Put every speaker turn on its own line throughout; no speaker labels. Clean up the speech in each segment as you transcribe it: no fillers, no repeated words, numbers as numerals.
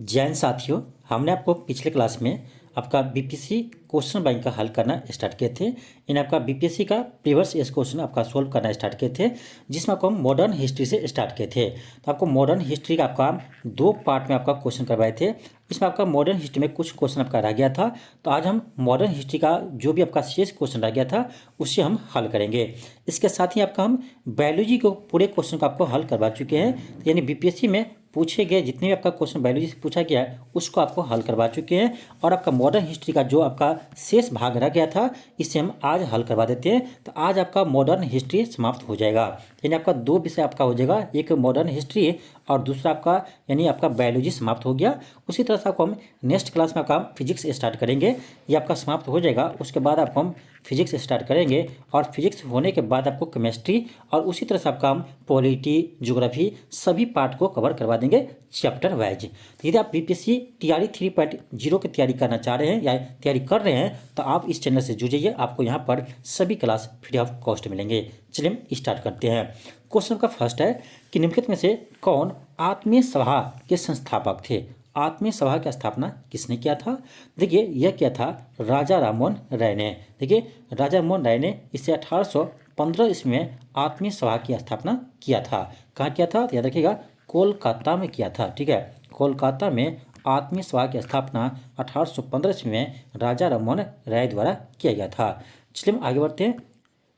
जैन साथियों, हमने आपको पिछले क्लास में आपका बीपीएससी क्वेश्चन बैंक का हल करना स्टार्ट किए थे। इन आपका बीपीएससी का प्रीवियस ईयर क्वेश्चन आपका सोल्व करना स्टार्ट किए थे, जिसमें आपको हम मॉडर्न हिस्ट्री से स्टार्ट किए थे। तो आपको मॉडर्न हिस्ट्री का आपका दो पार्ट में आपका क्वेश्चन करवाए थे। इसमें आपका मॉडर्न हिस्ट्री में कुछ क्वेश्चन आपका रह गया था, तो आज हम मॉडर्न हिस्ट्री का जो भी आपका शेष क्वेश्चन रह गया था उससे हम हल करेंगे। इसके साथ ही आपका हम बायोलॉजी को पूरे क्वेश्चन का आपको हल करवा चुके हैं, यानी बीपीएससी में पूछे गए जितने भी आपका क्वेश्चन बायोलॉजी से पूछा गया है उसको आपको हल करवा चुके हैं। और आपका मॉडर्न हिस्ट्री का जो आपका शेष भाग रह गया था इसे हम आज हल करवा देते हैं। तो आज आपका मॉडर्न हिस्ट्री समाप्त हो जाएगा, यानी आपका दो विषय आपका हो जाएगा, एक मॉडर्न हिस्ट्री और दूसरा आपका यानी आपका बायोलॉजी समाप्त हो गया। उसी तरह से आपको हम नेक्स्ट क्लास में आपका फिजिक्स स्टार्ट करेंगे, ये आपका समाप्त हो जाएगा। उसके बाद आपको हम फिजिक्स स्टार्ट करेंगे और फिजिक्स होने के बाद आपको केमिस्ट्री और उसी तरह से आपका हम पॉलिटी, ज्योग्राफी सभी पार्ट को कवर करवा देंगे चैप्टर वाइज। तो यदि आप बीपीएससी टीआरई 3.0 की तैयारी करना चाह रहे हैं या तैयारी कर रहे हैं तो आप इस चैनल से जुड़िए, आपको यहाँ पर सभी क्लास फ्री ऑफ कॉस्ट मिलेंगे। चलिए हम स्टार्ट करते हैं। क्वेश्चन का फर्स्ट है कि निम्नलिखित में से कौन आत्मीय सभा के संस्थापक थे? आत्मीय सभा की स्थापना किसने किया था? देखिए यह किया था राजा राममोहन राय ने। देखिए राजा राममोहन राय ने इसे 1815 ईस्वी में आत्मीय सभा की स्थापना किया था। कहाँ किया था? याद रखिएगा, कोलकाता में किया था। ठीक है, कोलकाता में आत्मीय सभा की स्थापना 1815 ईस्वी में राजा राममोहन राय द्वारा किया गया था। चलिए हम आगे बढ़ते हैं।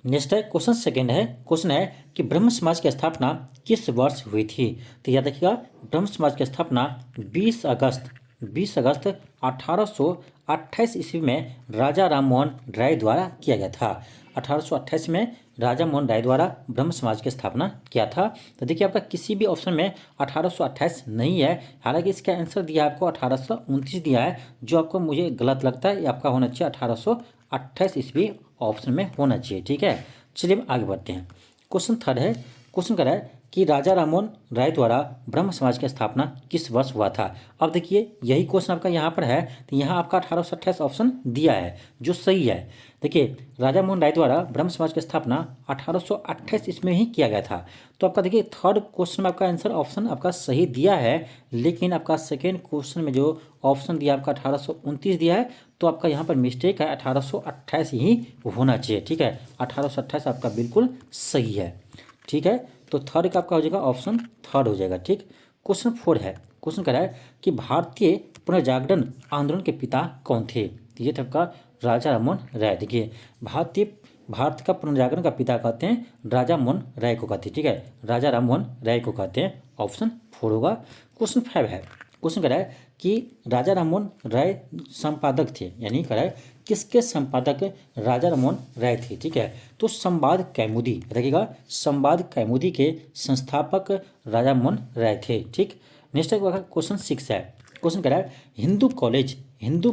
नेक्स्ट है क्वेश्चन सेकेंड है, क्वेश्चन है कि ब्रह्म समाज की स्थापना किस वर्ष हुई थी? तो याद रखिएगा, ब्रह्म समाज की स्थापना 20 अगस्त 1828 ईस्वी में राजा राममोहन राय द्वारा किया गया था। 1828 में राजा मोहन राय द्वारा ब्रह्म समाज की स्थापना किया था। तो देखिए आपका किसी भी ऑप्शन में 1828 नहीं है, हालांकि इसका आंसर दिया आपको 1829 दिया है, जो आपको मुझे गलत लगता है। ये आपका होना चाहिए 1828 ईस्वी ऑप्शन में होना चाहिए। ठीक है, चलिए हम आगे बढ़ते हैं। क्वेश्चन थर्ड है, क्वेश्चन कर रहा है कि राजा राममोहन राय द्वारा ब्रह्म समाज की स्थापना किस वर्ष हुआ था? अब देखिए यही क्वेश्चन आपका यहाँ पर है, तो यहाँ आपका 1828 ऑप्शन दिया है जो सही है। देखिए राजा मोहन राय द्वारा ब्रह्म समाज की स्थापना 1828 इसमें ही किया गया था। तो आपका देखिए थर्ड क्वेश्चन में आपका आंसर ऑप्शन आपका सही दिया है, लेकिन आपका सेकेंड क्वेश्चन में जो ऑप्शन दिया आपका 1829 दिया है, तो आपका यहाँ पर मिस्टेक है, 1828 ही होना चाहिए। ठीक है, 1828 आपका बिल्कुल सही है। ठीक है, तो थर्ड का आपका हो जाएगा ऑप्शन थर्ड हो जाएगा। ठीक, क्वेश्चन 4 है, क्वेश्चन कह रहा है कि भारतीय पुनर्जागरण आंदोलन के पिता कौन थे? तो ये थे आपका राजा राममोहन राय। देखिए भारत का पुनर्जागरण का पिता कहते हैं राजा मोहन राय को कहते हैं। ठीक है, राजा राममोहन राय को कहते हैं, ऑप्शन 4 होगा। क्वेश्चन 5 है, क्वेश्चन कह रहा है कि राजा राममोहन राय संपादक थे, यानी कह रहा है किसके संपादक राजा राममोहन राय थे? ठीक है, तो संवाद कौमुदी रखिएगा, संवाद कौमुदी के संस्थापक राजा मोहन राय थे। ठीक, नेक्स्ट क्वेश्चन 6 है, क्वेश्चन कह रहा है हिंदू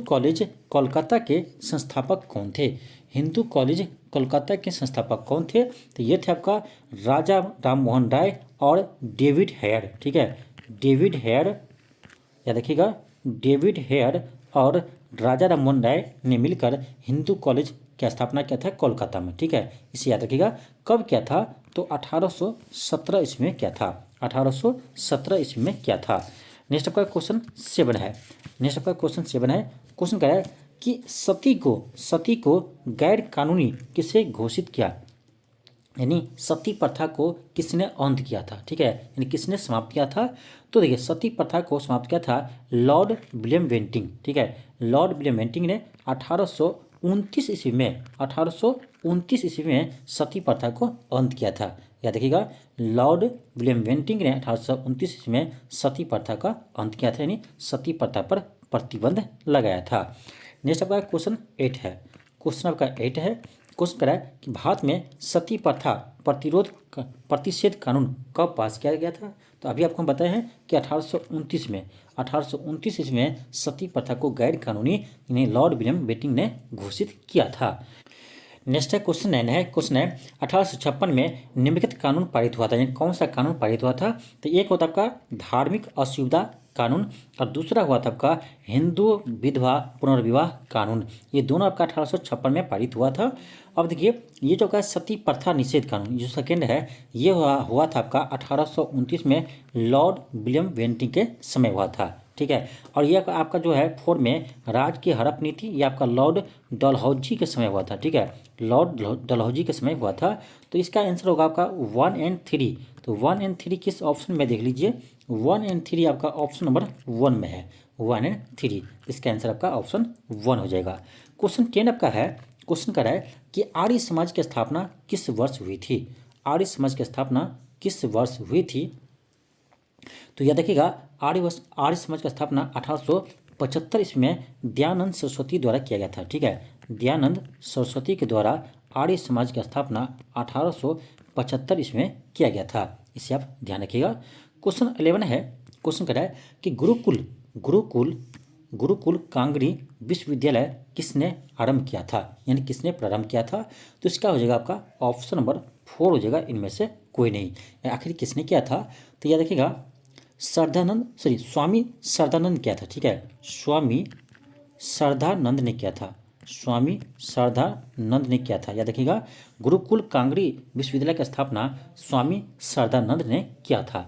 कॉलेज कोलकाता के संस्थापक कौन थे? हिंदू कॉलेज कोलकाता के संस्थापक कौन थे? तो ये थे आपका राजा राममोहन राय और डेविड हेयर। ठीक है, डेविड हेयर, याद रखिएगा, डेविड हेयर और राजा राममोहन राय ने मिलकर हिंदू कॉलेज की स्थापना किया था कोलकाता में। ठीक है, इसे याद रखिएगा। कब किया था? तो 1817 ईस्वी में किया था, 1817 ईस्वी में किया था। नेक्स्ट आपका क्वेश्चन 7 है, नेक्स्ट आपका क्वेश्चन 7 है, क्वेश्चन कह रहा है कि सती को गैर कानूनी किसे घोषित किया? यानी सती प्रथा को किसने अंत किया था? ठीक है, यानी किसने समाप्त किया था? तो देखिए सती प्रथा को समाप्त किया था लॉर्ड विलियम बेंटिंग। ठीक है, लॉर्ड विलियम बेंटिंग ने 1829 ईस्वी में सती प्रथा को अंत किया था। याद रखिएगा, लॉर्ड विलियम बेंटिंग ने 1829 ईस्वी में सती प्रथा का अंत किया था, यानी सती प्रथा पर प्रतिबंध लगाया था। नेक्स्ट आपका क्वेश्चन 8 है, क्वेश्चन आपका 8 है, क्वेश्चन करा है कि भारत में सती प्रथा प्रतिषेध कानून कब पास किया गया था? तो अभी आपको हम बताए हैं कि 1829 ईस्वी में सती प्रथा को गैर कानूनी यानी लॉर्ड विलियम बेंटिंग ने घोषित किया था। नेक्स्ट है क्वेश्चन 9 है, क्वेश्चन है 1856 में निम्नलिखित कानून पारित हुआ था, यानी कौन सा कानून पारित हुआ था? तो एक होता आपका धार्मिक असुविधा कानून और दूसरा हुआ था आपका हिंदू विधवा पुनर्विवाह कानून। ये दोनों आपका 1856 में पारित हुआ था। अब देखिए ये जो का सती प्रथा निषेध कानून जो सेकेंड है, ये हुआ था आपका 1829 में लॉर्ड विलियम बेंटिंग के समय हुआ था। ठीक है। और ये आपका जो है 4 में राज की हड़प नीति, ये आपका लॉर्ड डलहौजी के समय हुआ था, ठीक है, लॉर्ड डलहौजी के समय हुआ था। तो इसका आंसर होगा आपका 1 एंड 3। तो 1 एंड 3 किस ऑप्शन में देख लीजिए, 1 एंड 3 आपका ऑप्शन नंबर 1 में है, 1 एंड 3। इसका आंसर आपका ऑप्शन 1 हो जाएगा। क्वेश्चन 10 आपका है, क्वेश्चन कर रहा है कि आर्य समाज की स्थापना किस वर्ष हुई थी। आर्य समाज की स्थापना किस वर्ष हुई थी। तो यह देखिएगा, आर्य समाज की स्थापना 1875 ईस्वी में दयानंद सरस्वती द्वारा किया गया था, ठीक है। दयानंद सरस्वती के द्वारा आर्य समाज की स्थापना 1875 ईस्वी में किया गया था, इसे आप ध्यान रखिएगा। क्वेश्चन 11 है, क्वेश्चन कह रहा है कि गुरुकुल कांगड़ी विश्वविद्यालय किसने आरंभ किया था, यानी किसने प्रारंभ किया था। तो इसका हो जाएगा आपका ऑप्शन नंबर 4 हो जाएगा, इनमें से कोई नहीं। आखिर किसने किया था, तो यह देखिएगा स्वामी श्रद्धानंद किया था, ठीक है, स्वामी श्रद्धानंद ने किया था, स्वामी श्रद्धानंद ने किया था। याद रखिएगा, गुरुकुल कांगड़ी विश्वविद्यालय की स्थापना स्वामी श्रद्धानंद ने किया था।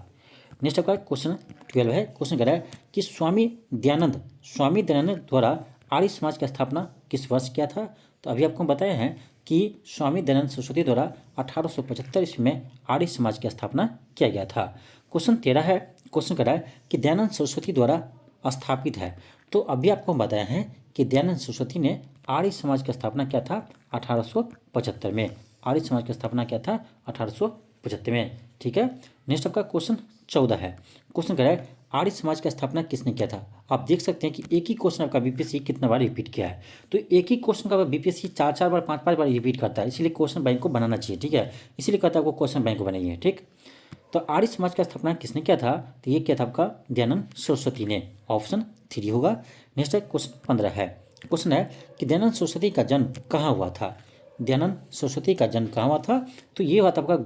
नेक्स्ट आपका क्वेश्चन 12 है, क्वेश्चन कह रहा है कि स्वामी दयानंद द्वारा आर्य समाज की स्थापना किस वर्ष किया था। तो अभी आपको बताया है कि स्वामी दयानंद सरस्वती द्वारा 1875 ईस्वी में आर्य समाज की स्थापना किया गया था। क्वेश्चन 13 है, क्वेश्चन कह रहा है कि दयानंद सरस्वती द्वारा स्थापित है। तो अभी आपको बताया है कि दयानंद सरस्वती ने आर्य समाज की स्थापना किया था 1875 में, आर्य समाज की स्थापना किया था 1875 में, ठीक है। नेक्स्ट आपका क्वेश्चन 14 है, क्वेश्चन कह रहा है आर्य समाज की स्थापना किसने किया था। आप देख सकते हैं कि एक ही क्वेश्चन आपका बीपीएससी कितना बार रिपीट किया है। तो एक ही क्वेश्चन का बीपीएससी 4 बार 5 बार रिपीट करता है, इसलिए क्वेश्चन बैंक को बनाना चाहिए, ठीक है, इसीलिए कहता है आपको क्वेश्चन बैंक को बनाइए, ठीक। तो आर्य समाज का स्थापना किसने किया था, तो ये किया था आपका दयानंद सरस्वती ने, ऑप्शन 3 होगा। नेक्स्ट है क्वेश्चन 15 है, क्वेश्चन है कि दयानंद सरस्वती का जन्म कहाँ हुआ था। दयानंद सरस्वती का जन्म कहाँ हुआ था, तो ये हुआ था आपका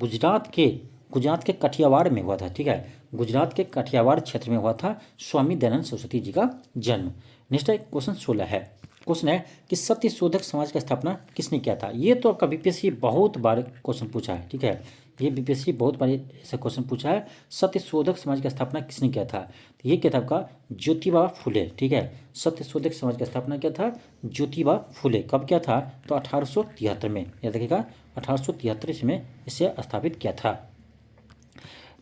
गुजरात के कठियावाड़ में हुआ था, ठीक है, गुजरात के कठियावाड़ क्षेत्र में हुआ था स्वामी दयानंद सरस्वती जी का जन्म। नेक्स्ट है क्वेश्चन 16 है, क्वेश्चन है कि सत्य शोधक समाज की स्थापना किसने किया था। ये तो आपका बीपीएससी बहुत बार क्वेश्चन पूछा है, ठीक है, ये बीपीएससी बहुत बार ऐसा क्वेश्चन पूछा है, सत्य शोधक समाज की स्थापना किसने किया था। तो ये क्या था आपका ज्योतिबा फुले, ठीक है, सत्य शोधक समाज की स्थापना किया था ज्योतिबा फुले। कब किया था, तो 1873 में, याद रखिएगा 1873 में इसे स्थापित किया था।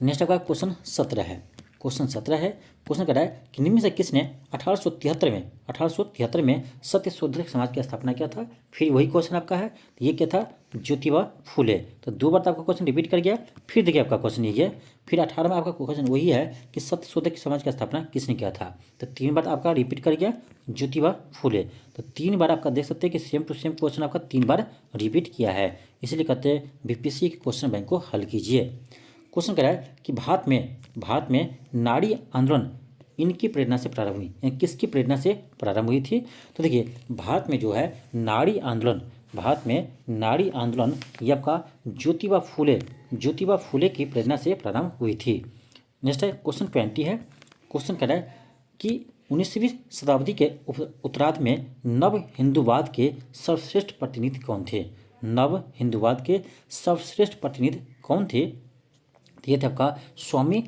नेक्स्ट आपका क्वेश्चन 17 है, क्वेश्चन 17 है, क्वेश्चन कह रहा है कि निम्न से किसने 1873 में सत्य शोधक समाज की स्थापना किया था। फिर वही क्वेश्चन आपका है, तो ये क्या था ज्योतिबा फुले। तो 2 बार तो आपका क्वेश्चन रिपीट कर गया। फिर देखिए आपका क्वेश्चन ये है, फिर 18 में आपका क्वेश्चन वही है कि सत्य शोधक समाज की स्थापना किसने किया था। तो 3 बार आपका रिपीट कर गया ज्योतिबा फुले। तो 3 बार आपका देख सकते हैं कि सेम टू सेम क्वेश्चन आपका 3 बार रिपीट किया है, इसलिए कहते हैं बीपीएससी के क्वेश्चन बैंक को हल कीजिए। क्वेश्चन कह रहा है कि भारत में नारी आंदोलन इनकी प्रेरणा से प्रारंभ हुई, यानी किसकी प्रेरणा से प्रारंभ हुई थी। तो देखिए भारत में जो है नारी आंदोलन ये आपका ज्योतिबा फुले की प्रेरणा से प्रारंभ हुई थी। नेक्स्ट है क्वेश्चन 20 है, क्वेश्चन कह रहा है कि 19वीं शताब्दी के उत्तरार्ध में नव हिंदूवाद के सर्वश्रेष्ठ प्रतिनिधि कौन थे। नव हिंदूवाद के सर्वश्रेष्ठ प्रतिनिधि कौन थे, तो ये थे आपका स्वामी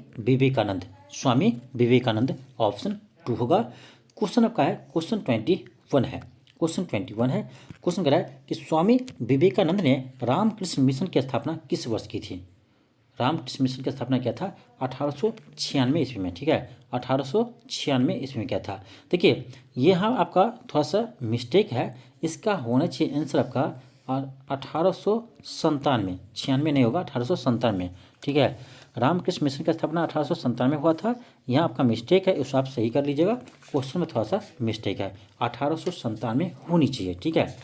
विवेकानंद, ऑप्शन 2 होगा। क्वेश्चन आपका है क्वेश्चन 21 है, क्वेश्चन कह रहा है कि स्वामी विवेकानंद ने रामकृष्ण मिशन की स्थापना किस वर्ष की थी। रामकृष्ण मिशन की स्थापना किया था 1896 ईस्वी में, ठीक है, 1896 ईस्वी में किया था। देखिए यहाँ आपका थोड़ा सा मिस्टेक है, इसका होना चाहिए आंसर आपका 1897, 96 नहीं होगा, 1897, ठीक है। रामकृष्ण मिशन का स्थापना 1897 में हुआ था, यहाँ आपका मिस्टेक है, उसको आप सही कर लीजिएगा, क्वेश्चन में थोड़ा सा मिस्टेक है, 1897 होनी चाहिए, ठीक है।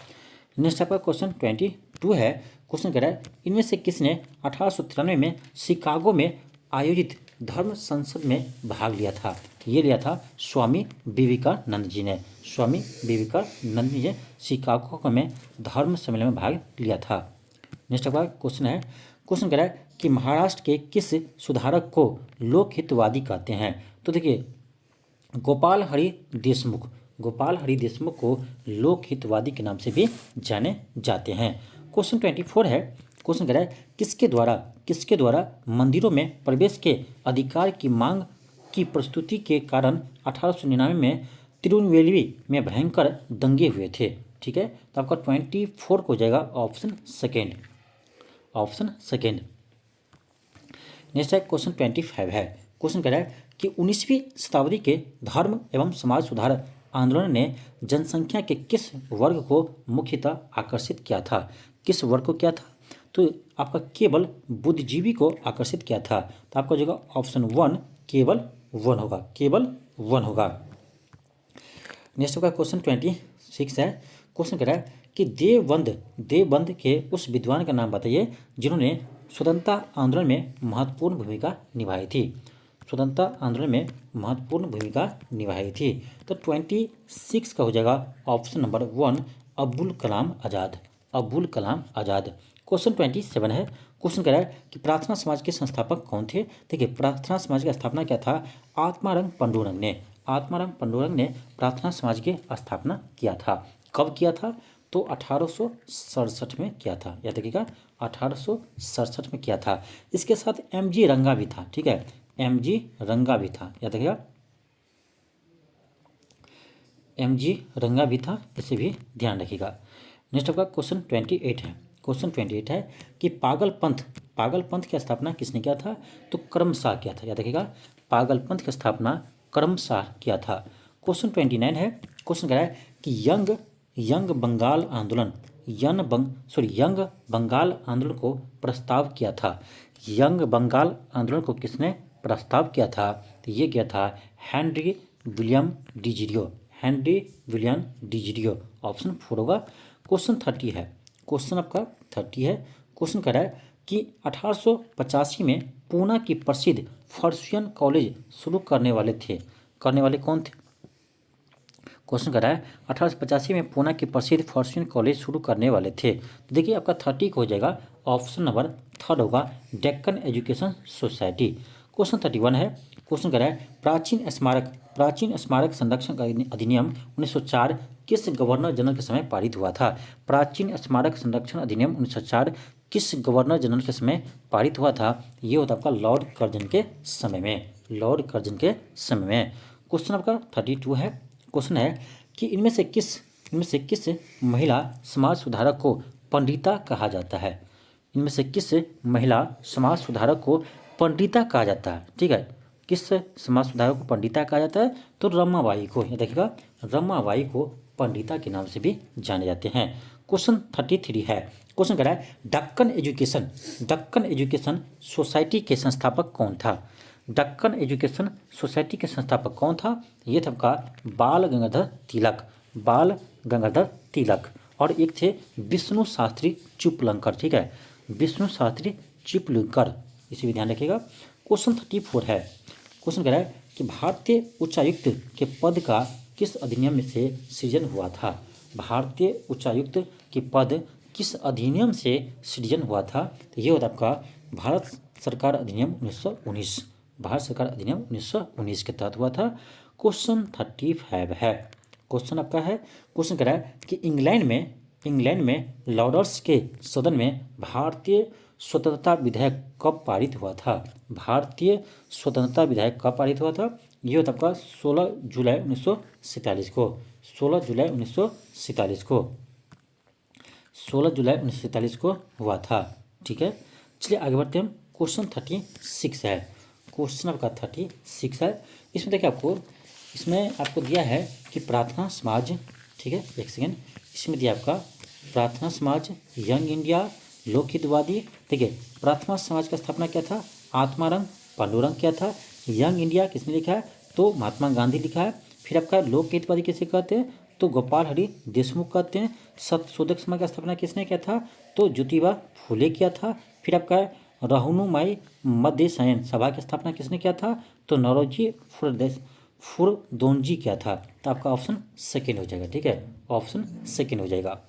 नेक्स्ट आपका क्वेश्चन 22 है, क्वेश्चन कह रहा है इनमें से किसने 1893 में शिकागो में आयोजित धर्म संसद में भाग लिया था। ये लिया था स्वामी विवेकानंद जी ने, स्वामी विवेकानंद जी ने शिकागो में धर्म सम्मेलन में भाग लिया था। नेक्स्ट आपका क्वेश्चन है, क्वेश्चन कह रहा है कि महाराष्ट्र के किस सुधारक को लोकहितवादी कहते हैं। तो देखिए गोपाल हरि देशमुख को लोकहितवादी के नाम से भी जाने जाते हैं। क्वेश्चन 24 है, क्वेश्चन कह रहा है किसके द्वारा मंदिरों में प्रवेश के अधिकार की मांग की प्रस्तुति के कारण 1899 में तिरुनेलवेली में भयंकर दंगे हुए थे। ठीक है, तो आपका 24 को हो जाएगा option second, option second. Next है क्वेश्चन 25 है। क्वेश्चन कह रहा है कि 19वीं शताब्दी के धर्म एवं समाज सुधार आंदोलन ने जनसंख्या के किस वर्ग को मुख्यतः आकर्षित किया था? किस वर्ग को किया था? तो आपका केवल बुद्धिजीवी को आकर्षित किया था। तो आपका जो ऑप्शन 1 केवल 1 होगा, केवल 1 होगा। नेक्स्ट का क्वेश्चन 26 है। क्वेश्चन कह रहा है कि देवबंद के उस विद्वान का नाम बताइए जिन्होंने स्वतंत्रता आंदोलन में महत्वपूर्ण भूमिका निभाई थी। स्वतंत्रता आंदोलन में महत्वपूर्ण भूमिका निभाई थी। तो 26 का हो जाएगा option number 1 Abdul Kalam Azad, Abdul Kalam Azad. Question 27 है। क्वेश्चन कह रहा है कि प्रार्थना समाज के संस्थापक कौन थे? देखिए, प्रार्थना समाज की स्थापना क्या था? आत्माराम पंडुरंग ने, आत्माराम पंडुरंग ने प्रार्थना समाज की स्थापना किया था। कब किया था? तो 1867 में किया था। याद रखिएगा, 1867 में किया था। इसके साथ MG रंगा भी था। ठीक है, MG रंगा भी था, याद रखिएगा, MG रंगा भी था, इसे भी ध्यान रखिएगा। नेक्स्ट आपका क्वेश्चन 28 है। क्वेश्चन 28 है कि पागलपंथ की स्थापना किसने किया था? तो करमशाह किया था। याद रखिएगा, पागलपंथ की स्थापना करमशाह किया था। क्वेश्चन 29 है। क्वेश्चन कह रहा है कि यंग बंगाल आंदोलन यंग बंगाल आंदोलन को प्रस्ताव किया था। यंग बंगाल आंदोलन को किसने प्रस्ताव किया था? तो ये किया था हेनरी विलियम डिजिरियो, हेनरी विलियम डिजिरियो। ऑप्शन 4 होगा। क्वेश्चन 30 है। क्वेश्चन आपका 30 है। क्वेश्चन कह रहा है कि 1885 में पूना की प्रसिद्ध फॉर्च्यून कॉलेज शुरू करने वाले कौन थे? क्वेश्चन कर रहा है 1885 में पूना की प्रसिद्ध फॉर्च्यून कॉलेज शुरू करने वाले थे। तो देखिए, आपका 30 हो जाएगा ऑप्शन नंबर 3 होगा डेक्कन एजुकेशन सोसाइटी। क्वेश्चन 31 है। क्वेश्चन कर रहा है प्राचीन स्मारक संरक्षण अधिनियम 1904 किस गवर्नर जनरल के समय पारित हुआ था? प्राचीन स्मारक संरक्षण अधिनियम 1904 किस गवर्नर जनरल के समय पारित हुआ था? ये होता आपका लॉर्ड कर्जन के समय में, लॉर्ड कर्जन के समय में। क्वेश्चन आपका 32 है। क्वेश्चन है कि इनमें से किस महिला समाज सुधारक को पंडिता कहा जाता है? इनमें से किस महिला समाज सुधारक को पंडिता कहा जाता है? ठीक है, किस समाज सुधारक को पंडिता कहा जाता है? तो रमाबाई को। ये देखिएगा, रमाबाई को पंडिता के नाम से भी जाने जाते हैं। क्वेश्चन 33 है। क्वेश्चन कह रहा है दक्कन एजुकेशन सोसाइटी के संस्थापक कौन था? दक्कन एजुकेशन सोसाइटी के संस्थापक कौन था? ये था आपका बाल गंगाधर तिलक और एक थे विष्णु शास्त्री चुपलंकर। ठीक है, विष्णु शास्त्री चुपलंकर, इसे भी ध्यान रखिएगा। क्वेश्चन 34 है। क्वेश्चन कह रहा है कि भारतीय उच्चायुक्त के पद का किस अधिनियम में से सृजन हुआ था? भारतीय उच्चायुक्त के पद किस अधिनियम से सृजन हुआ था? तो ये होता आपका भारत सरकार अधिनियम 1919, भारत सरकार अधिनियम 1919 के तहत हुआ था। क्वेश्चन 35 है। क्वेश्चन आपका है। क्वेश्चन कह रहा है कि इंग्लैंड में लॉर्ड्स के सदन में भारतीय स्वतंत्रता विधेयक कब पारित हुआ था? भारतीय स्वतंत्रता विधेयक कब पारित हुआ था? ये होता आपका 16 जुलाई 1947 को, 16 जुलाई 1947 को, 16 जुलाई 1947 को हुआ था। ठीक है, चलिए आगे बढ़ते हैं। क्वेश्चन 36 है। क्वेश्चन आपका 36 है। इसमें देखिए, इसमें आपको दिया है कि प्रार्थना समाज, ठीक है, एक सेकेंड, इसमें दिया आपका प्रार्थना समाज, यंग इंडिया, लोकहितवादी। ठीक है, प्रार्थना समाज का स्थापना क्या था? आत्माराम पंडुरंग किया था। यंग इंडिया किसने लिखा है? तो महात्मा गांधी लिखा है। फिर आपका लोकहितवादी किसे कहते हैं? तो गोपाल हरि देशमुख कहते हैं। सत्यशोधक समाज का स्थापना किसने किया था? तो ज्योतिबा फूले किया था। फिर आपका रहनुमाई मध्य सयन सभा की स्थापना किसने किया था? तो नौरोजी फुरदोंजी किया था। तो आपका ऑप्शन सेकेंड हो जाएगा। ठीक है, ऑप्शन सेकेंड हो जाएगा।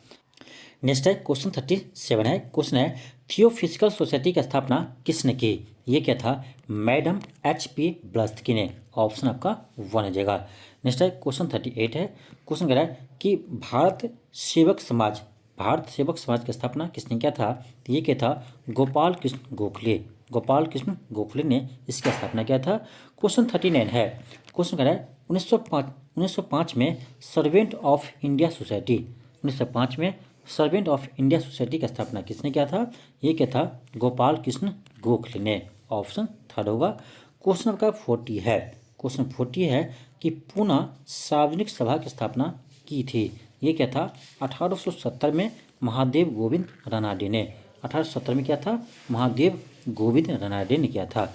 नेक्स्ट है क्वेश्चन 37 है। क्वेश्चन है थियोफिजिकल सोसाइटी की स्थापना किसने की? ये क्या था? मैडम HP ब्लस्की ने। ऑप्शन आपका 1 हो जाएगा। नेक्स्ट है क्वेश्चन 38 है। क्वेश्चन कह रहा है कि भारत सेवक समाज की स्थापना किसने किया था? तो ये क्या था? गोपाल कृष्ण गोखले, गोपाल कृष्ण गोखले ने इसकी स्थापना किया था। क्वेश्चन 39 है, क्वेश्चन कह रहा है 1905 में सर्वेंट ऑफ इंडिया सोसाइटी, 1905 में सर्वेंट ऑफ इंडिया सोसाइटी की स्थापना किसने किया था? ये क्या था? गोपाल कृष्ण गोखले ने। ऑप्शन थर्ड होगा। क्वेश्चन आपका 40 है, क्वेश्चन 40 है कि पुनः सार्वजनिक सभा की स्थापना की थी, ये क्या था? 1870 में महादेव गोविंद रानाडे ने। 1870 में क्या था? महादेव गोविंद रानाडे ने किया था।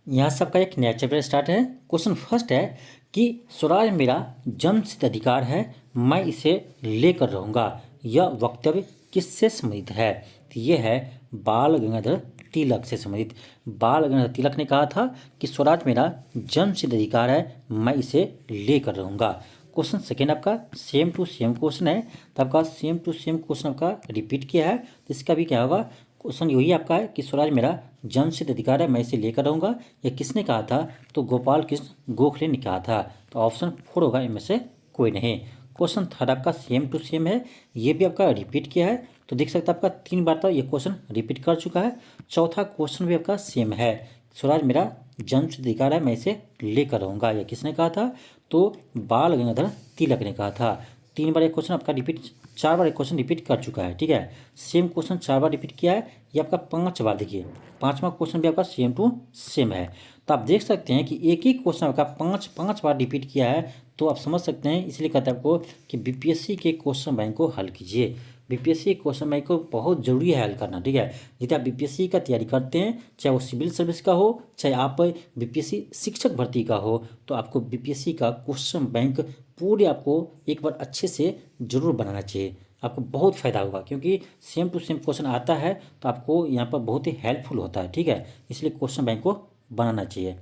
यहाँ सबका एक नया चैप्टर स्टार्ट है। क्वेश्चन फर्स्ट है कि स्वराज मेरा जन्मसिद्ध अधिकार है, मैं इसे लेकर रहूँगा। यह वक्तव्य किससे संबंधित है? तो ये है बाल गंगाधर तिलक से संबंधित। बाल गंगाधर तिलक ने कहा था कि स्वराज मेरा जन्मसिद्ध अधिकार है, मैं इसे लेकर रहूँगा। क्वेश्चन सेकेंड आपका सेम टू सेम क्वेश्चन है, तो आपका सेम टू सेम क्वेश्चन आपका रिपीट किया है, तो इसका भी क्या होगा? क्वेश्चन यही आपका है कि स्वराज मेरा जन्मसिद्ध अधिकार है, मैं इसे लेकर रहूँगा। यह किसने कहा था? तो गोपाल कृष्ण गोखले ने कहा था। तो ऑप्शन 4 होगा, इनमें से कोई नहीं। क्वेश्चन थर्ड आपका सेम टू सेम है, ये भी आपका रिपीट किया है, तो देख सकते हैं आपका 3 बार तो ये क्वेश्चन रिपीट कर चुका है। चौथा क्वेश्चन भी आपका सेम है, स्वराज मेरा जन्मसिद्ध अधिकार है, मैं इसे लेकर रहूँगा। यह किसने कहा था? तो बाल गंगाधर तिलक ने कहा था। 3 बार एक क्वेश्चन आपका रिपीट, 4 बार एक क्वेश्चन रिपीट कर चुका है, ठीक है। सेम क्वेश्चन 4 बार रिपीट किया है, ये आपका 5 बार। देखिए 5वां क्वेश्चन भी आपका सेम टू सेम है, तो आप देख सकते हैं कि एक ही क्वेश्चन आपका 5 बार रिपीट किया है, तो आप समझ सकते हैं। इसलिए कहते हैं आपको कि बीपीएससी के क्वेश्चन बैंक को हल कीजिए। बीपीएससी क्वेश्चन बैंक को बहुत जरूरी है हल करना, ठीक है। यदि आप बीपीएससी का तैयारी करते हैं, चाहे वो सिविल सर्विस का हो, चाहे आप बीपीएससी शिक्षक भर्ती का हो, तो आपको बीपीएससी का क्वेश्चन बैंक पूरे आपको एक बार अच्छे से जरूर बनाना चाहिए। आपको बहुत फ़ायदा होगा, क्योंकि सेम टू सेम क्वेश्चन आता है तो आपको यहाँ पर बहुत ही हेल्पफुल होता है, ठीक है। इसलिए क्वेश्चन बैंक को बनाना चाहिए।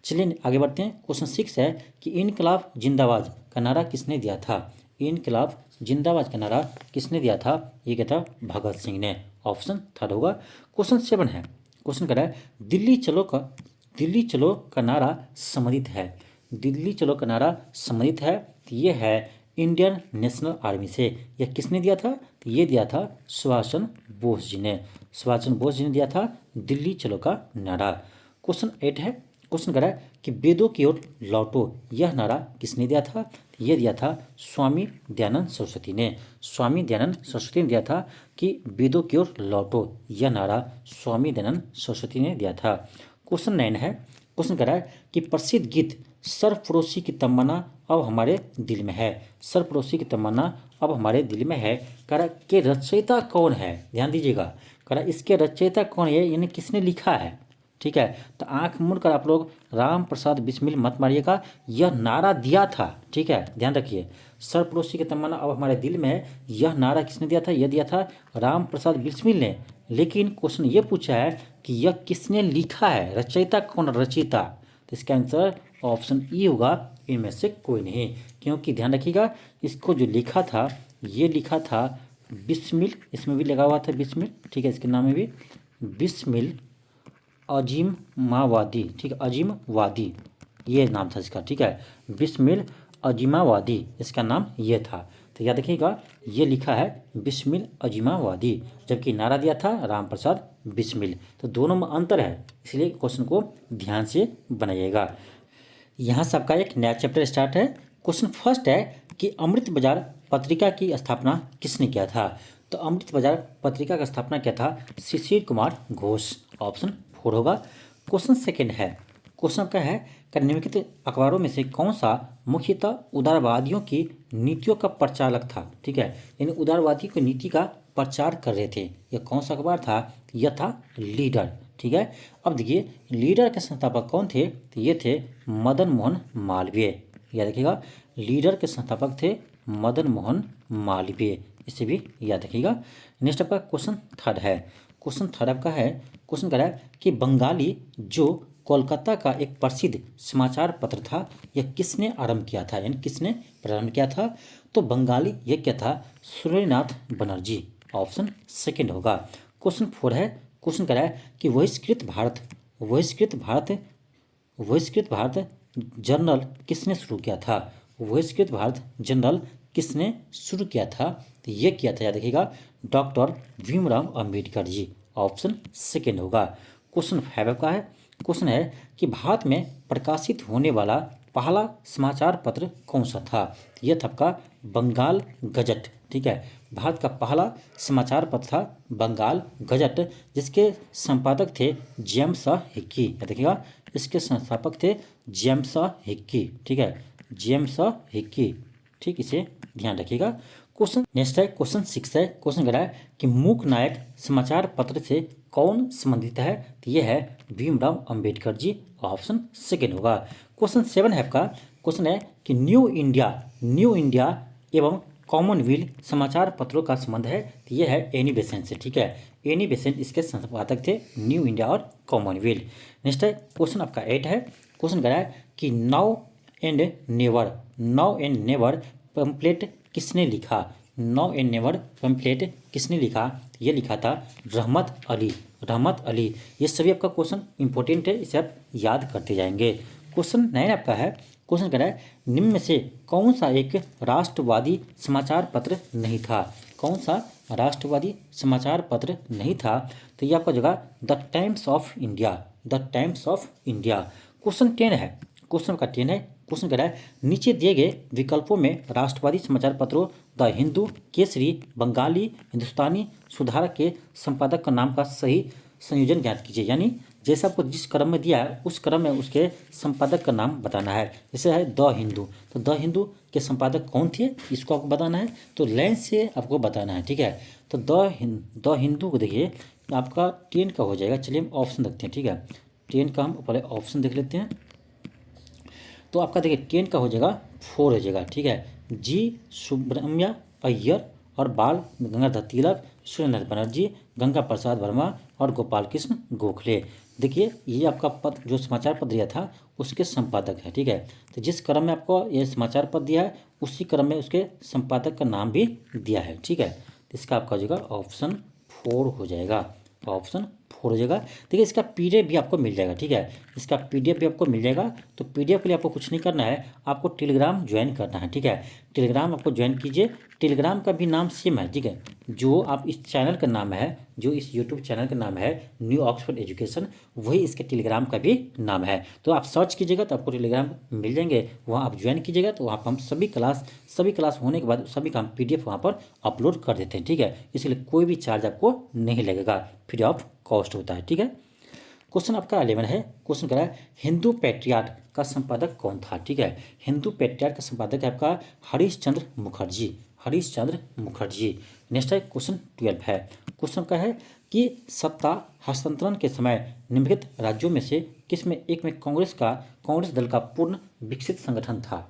चलिए आगे बढ़ते हैं। क्वेश्चन 6 है कि इनकलाब जिंदाबाद का नारा किसने दिया था? इनकलाब जिंदाबाद का नारा किसने दिया था? ये क्या था? भगत सिंह ने। ऑप्शन थर्ड होगा। क्वेश्चन 7 है, क्वेश्चन कह रहा है दिल्ली चलो का नारा संबंधित है। दिल्ली चलो का नारा संबंधित है, तो ये है इंडियन नेशनल आर्मी से। यह किसने दिया था? ये दिया था सुभाष चंद्र बोस जी ने। सुभाष चंद्र बोस जी ने दिया था दिल्ली चलो का नारा। क्वेश्चन 8 है, क्वेश्चन कह रहा है कि वेदों की ओर लौटो, यह नारा किसने दिया था? ये दिया था स्वामी दयानंद सरस्वती ने। स्वामी दयानंद सरस्वती ने दिया था कि वेदों की ओर लौटो, यह नारा स्वामी दयानंद सरस्वती ने दिया था। क्वेश्चन 9 है, क्वेश्चन कह रहा है कि प्रसिद्ध गीत सरफरोशी की तमन्ना अब हमारे दिल में है। सरफरोशी की तमन्ना अब हमारे दिल में है, कह रहा कि रचयिता कौन है? ध्यान दीजिएगा, कह रहा इसके रचयिता कौन है, यानी किसने लिखा है, ठीक है। तो आंख मूंद कर आप लोग राम प्रसाद बिस्मिल मत मारिएगा, यह नारा दिया था, ठीक है, ध्यान रखिए। सरफरोशी की तमन्ना अब हमारे दिल में है, यह नारा किसने दिया था? यह दिया था राम प्रसाद बिस्मिल ने। लेकिन क्वेश्चन ये पूछा है कि यह किसने लिखा है, रचयिता कौन? रचयिता, तो इसका आंसर ऑप्शन ई होगा, इनमें से कोई नहीं। क्योंकि ध्यान रखिएगा, इसको जो लिखा था, ये लिखा था बिस्मिल, इसमें भी लगा हुआ था बिस्मिल, ठीक है, इसके नाम में भी बिस्मिल अजीम मावादी, ठीक है, अजीम वादी ये नाम था इसका, ठीक है, बिस्मिल अजीमावादी इसका नाम ये था। तो याद रखिएगा, ये लिखा है बिस्मिल अजीमावादी, जबकि नारा दिया था राम प्रसाद बिस्मिल। तो दोनों में अंतर है, इसलिए क्वेश्चन को ध्यान से बनाइएगा। यहाँ सबका एक नया चैप्टर स्टार्ट है। क्वेश्चन फर्स्ट है कि अमृत बाजार पत्रिका की स्थापना किसने किया था? तो अमृत बाजार पत्रिका का स्थापना किया था शिशिर कुमार घोष। ऑप्शन 4 होगा। क्वेश्चन सेकेंड है, क्वेश्चन का है कि निम्नलिखित अखबारों में से कौन सा मुख्यतः उदारवादियों की नीतियों का प्रचारक था? ठीक है, यानी उदारवादी की नीति का प्रचार कर रहे थे। यह कौन सा अखबार था? यह था लीडर। ठीक है, अब देखिए लीडर के संस्थापक कौन थे? तो ये थे मदन मोहन मालवीय। याद रखिएगा, लीडर के संस्थापक थे मदन मोहन मालवीय, इसे भी याद रखिएगा। नेक्स्ट आपका क्वेश्चन थर्ड है। क्वेश्चन थर्ड आपका है, क्वेश्चन कह रहा है कि बंगाली जो कोलकाता का एक प्रसिद्ध समाचार पत्र था, यह किसने आरंभ किया था, यानी किसने प्रारंभ किया था? तो बंगाली ये क्या था? सूर्यनाथ बनर्जी। ऑप्शन सेकंड होगा। क्वेश्चन 4 है, क्वेश्चन कह रहा है कि बहिष्कृत भारत जर्नल किसने शुरू किया था? बहिष्कृत भारत जर्नल किसने शुरू किया था? तो ये किया था, याद रखिएगा, doctor Bhimrao Ambedkar ji. Option second होगा। क्वेश्चन 5 का है। क्वेश्चन है कि भारत में प्रकाशित होने वाला पहला समाचार पत्र कौन सा था? यह था आपका बंगाल गजट। ठीक है, भारत का पहला समाचार पत्र था बंगाल गजट, जिसके संपादक थे जेम्स हिक्की। देखिएगा, इसके संस्थापक थे जेम्स हिक्की। ठीक है, जेम्स हिक्की। ठीक, इसे ध्यान रखिएगा। क्वेश्चन नेक्स्ट है, क्वेश्चन 6 है। क्वेश्चन कह रहा है कि मूक नायक समाचार पत्र से कौन संबंधित है? तो यह है भीमराव अंबेडकर जी। ऑप्शन सेकेंड होगा। क्वेश्चन 7 है आपका। क्वेश्चन है कि न्यू इंडिया एवं कॉमनवेल्थ समाचार पत्रों का संबंध है। तो यह है एनी बेसेंट से। ठीक है, एनी बेसेंट इसके संपादक थे, न्यू इंडिया और कॉमनवेल्थ। नेक्स्ट है, क्वेश्चन आपका 8 है। क्वेश्चन कह रहा है कि नाउ एंड नेवर पंपलेट किसने लिखा? नाउ एंड नेवर पंपलेट किसने लिखा? ये लिखा था रहमत अली। ये सभी आपका क्वेश्चन इंपॉर्टेंट है, इसे आप याद करते जाएंगे। क्वेश्चन 9 आपका है। क्वेश्चन कह रहा है निम्न में से कौन सा एक राष्ट्रवादी समाचार पत्र नहीं था? कौन सा राष्ट्रवादी समाचार पत्र नहीं था? तो ये आपका जगह the times of India. Question 10 है। क्वेश्चन का 10 है। क्वेश्चन कह रहा है नीचे दिए गए विकल्पों में राष्ट्रवादी समाचार पत्रों द हिंदू, केसरी, बंगाली, हिंदुस्तानी सुधारक के संपादक का नाम का सही संयोजन ज्ञात कीजिए। यानी जैसे आपको जिस क्रम में दिया है उस क्रम में उसके संपादक का नाम बताना है। जैसे है द हिंदू, तो द हिंदू के संपादक कौन थे इसको आपको बताना है, तो लाइन से आपको बताना है। ठीक है, तो द हिंदू को देखिए आपका 10 का हो जाएगा। चलिए हम ऑप्शन देखते हैं। ठीक है, 10 का हम पहले ऑप्शन देख लेते हैं। तो आपका देखिए 10 का हो जाएगा 4 हो जाएगा। ठीक है, जी सुब्रमण्य अय्यर और बाल गंगाधर तिलक, सुरेंद्र बनर्जी, गंगा प्रसाद वर्मा और गोपाल कृष्ण गोखले। देखिए ये आपका पद जो समाचार पत्र दिया था उसके संपादक है। ठीक है, तो जिस क्रम में आपको ये समाचार पत्र दिया है उसी क्रम में उसके संपादक का नाम भी दिया है। ठीक है, तो इसका आपका हो जाएगा ऑप्शन 4 हो जाएगा। ऑप्शन 4 हो जाएगा। देखिए इसका पीडीएफ भी आपको मिल जाएगा। ठीक है, इसका पीडीएफ भी आपको मिल जाएगा। तो पीडीएफ के लिए आपको कुछ नहीं करना है, आपको टेलीग्राम ज्वाइन करना है। ठीक है, टेलीग्राम आपको ज्वाइन कीजिए। टेलीग्राम का भी नाम सेम है। ठीक है, जो आप इस चैनल का नाम है, जो इस यूट्यूब चैनल का नाम है न्यू ऑक्सफोर्ड एजुकेशन, वही इसके टेलीग्राम का भी नाम है। तो आप सर्च कीजिएगा तो आपको टेलीग्राम मिल जाएंगे, वहाँ आप ज्वाइन कीजिएगा। तो वहाँ पर हम सभी क्लास होने के बाद सभी का हम पीडीएफ वहाँ पर अपलोड कर देते हैं। ठीक है, इसलिए कोई भी चार्ज आपको नहीं लगेगा, फ्री ऑफ कॉस्ट होता है। ठीक है, क्वेश्चन आपका 11 है। क्वेश्चन कह रहा है हिंदू पैट्रियाट का संपादक कौन था? ठीक है, हिंदू पैट्रियाट का संपादक है आपका हरीशचंद्र मुखर्जी। नेक्स्ट है क्वेश्चन 12 है। क्वेश्चन का है कि सत्ता हस्तांतरण के समय निम्नलिखित राज्यों में से किस में एक में कांग्रेस दल का पूर्ण विकसित संगठन था?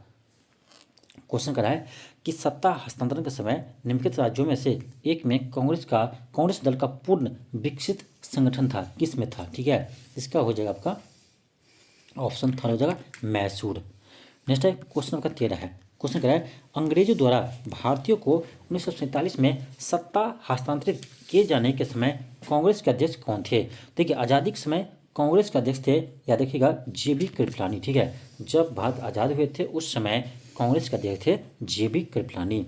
क्वेश्चन करा है कि सत्ता हस्तांतरण के समय निम्नलिखित राज्यों में से एक में कांग्रेस दल का पूर्ण विकसित संगठन था, किस में था? ठीक है, इसका हो जाएगा आपका ऑप्शन 3 हो जाएगा मैसूर। नेक्स्ट है क्वेश्चन आपका 13 है। क्वेश्चन कह रहा है अंग्रेजों द्वारा भारतीयों को 1947 में सत्ता हस्तांतरित किए जाने के समय कांग्रेस के अध्यक्ष कौन थे? देखिए आज़ादी के समय कांग्रेस के अध्यक्ष थे, या देखिएगा जेबी कृपलानी। ठीक है, जब भारत आज़ाद हुए थे उस समय कांग्रेस के अध्यक्ष थे जेबी कृपलानी।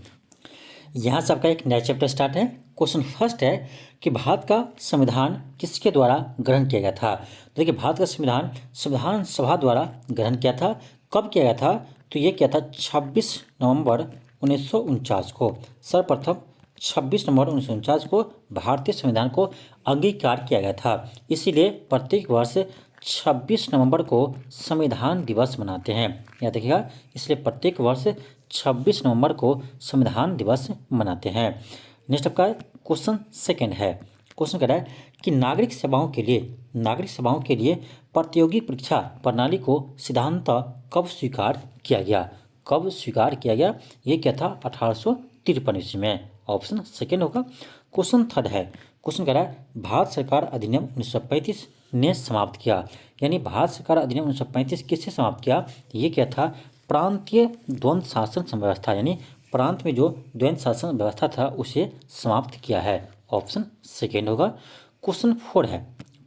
यहाँ से आपका एक नया चैप्टर स्टार्ट है। क्वेश्चन फर्स्ट है कि भारत का संविधान किसके द्वारा ग्रहण किया गया था? देखिए भारत का संविधान सभा द्वारा ग्रहण किया था। कब किया गया था? तो ये किया था 26 नवंबर 1949 को। सर्वप्रथम 26 नवंबर 1949 को भारतीय संविधान को अंगीकार किया गया था। इसीलिए प्रत्येक वर्ष 26 नवंबर को संविधान दिवस मनाते हैं। याद रखिएगा, इसलिए प्रत्येक वर्ष 26 नवंबर को संविधान दिवस मनाते हैं। नेक्स्ट आपका क्वेश्चन सेकंड है। क्वेश्चन कह रहा है कि नागरिक सेवाओं के लिए प्रतियोगी परीक्षा प्रणाली को सिद्धांततः कब स्वीकार किया गया? ये क्या था 1853 ईस्वी में। ऑप्शन सेकेंड होगा। क्वेश्चन थर्ड है। क्वेश्चन कह रहा है भारत सरकार अधिनियम 1935 ने समाप्त किया, यानी भारत सरकार अधिनियम 1935 किससे समाप्त किया? ये क्या था प्रांतीय द्वंद्व शासन व्यवस्था, यानी प्रांत में जो द्वंद्व शासन व्यवस्था था उसे समाप्त किया है। ऑप्शन सेकेंड होगा। क्वेश्चन 4 है।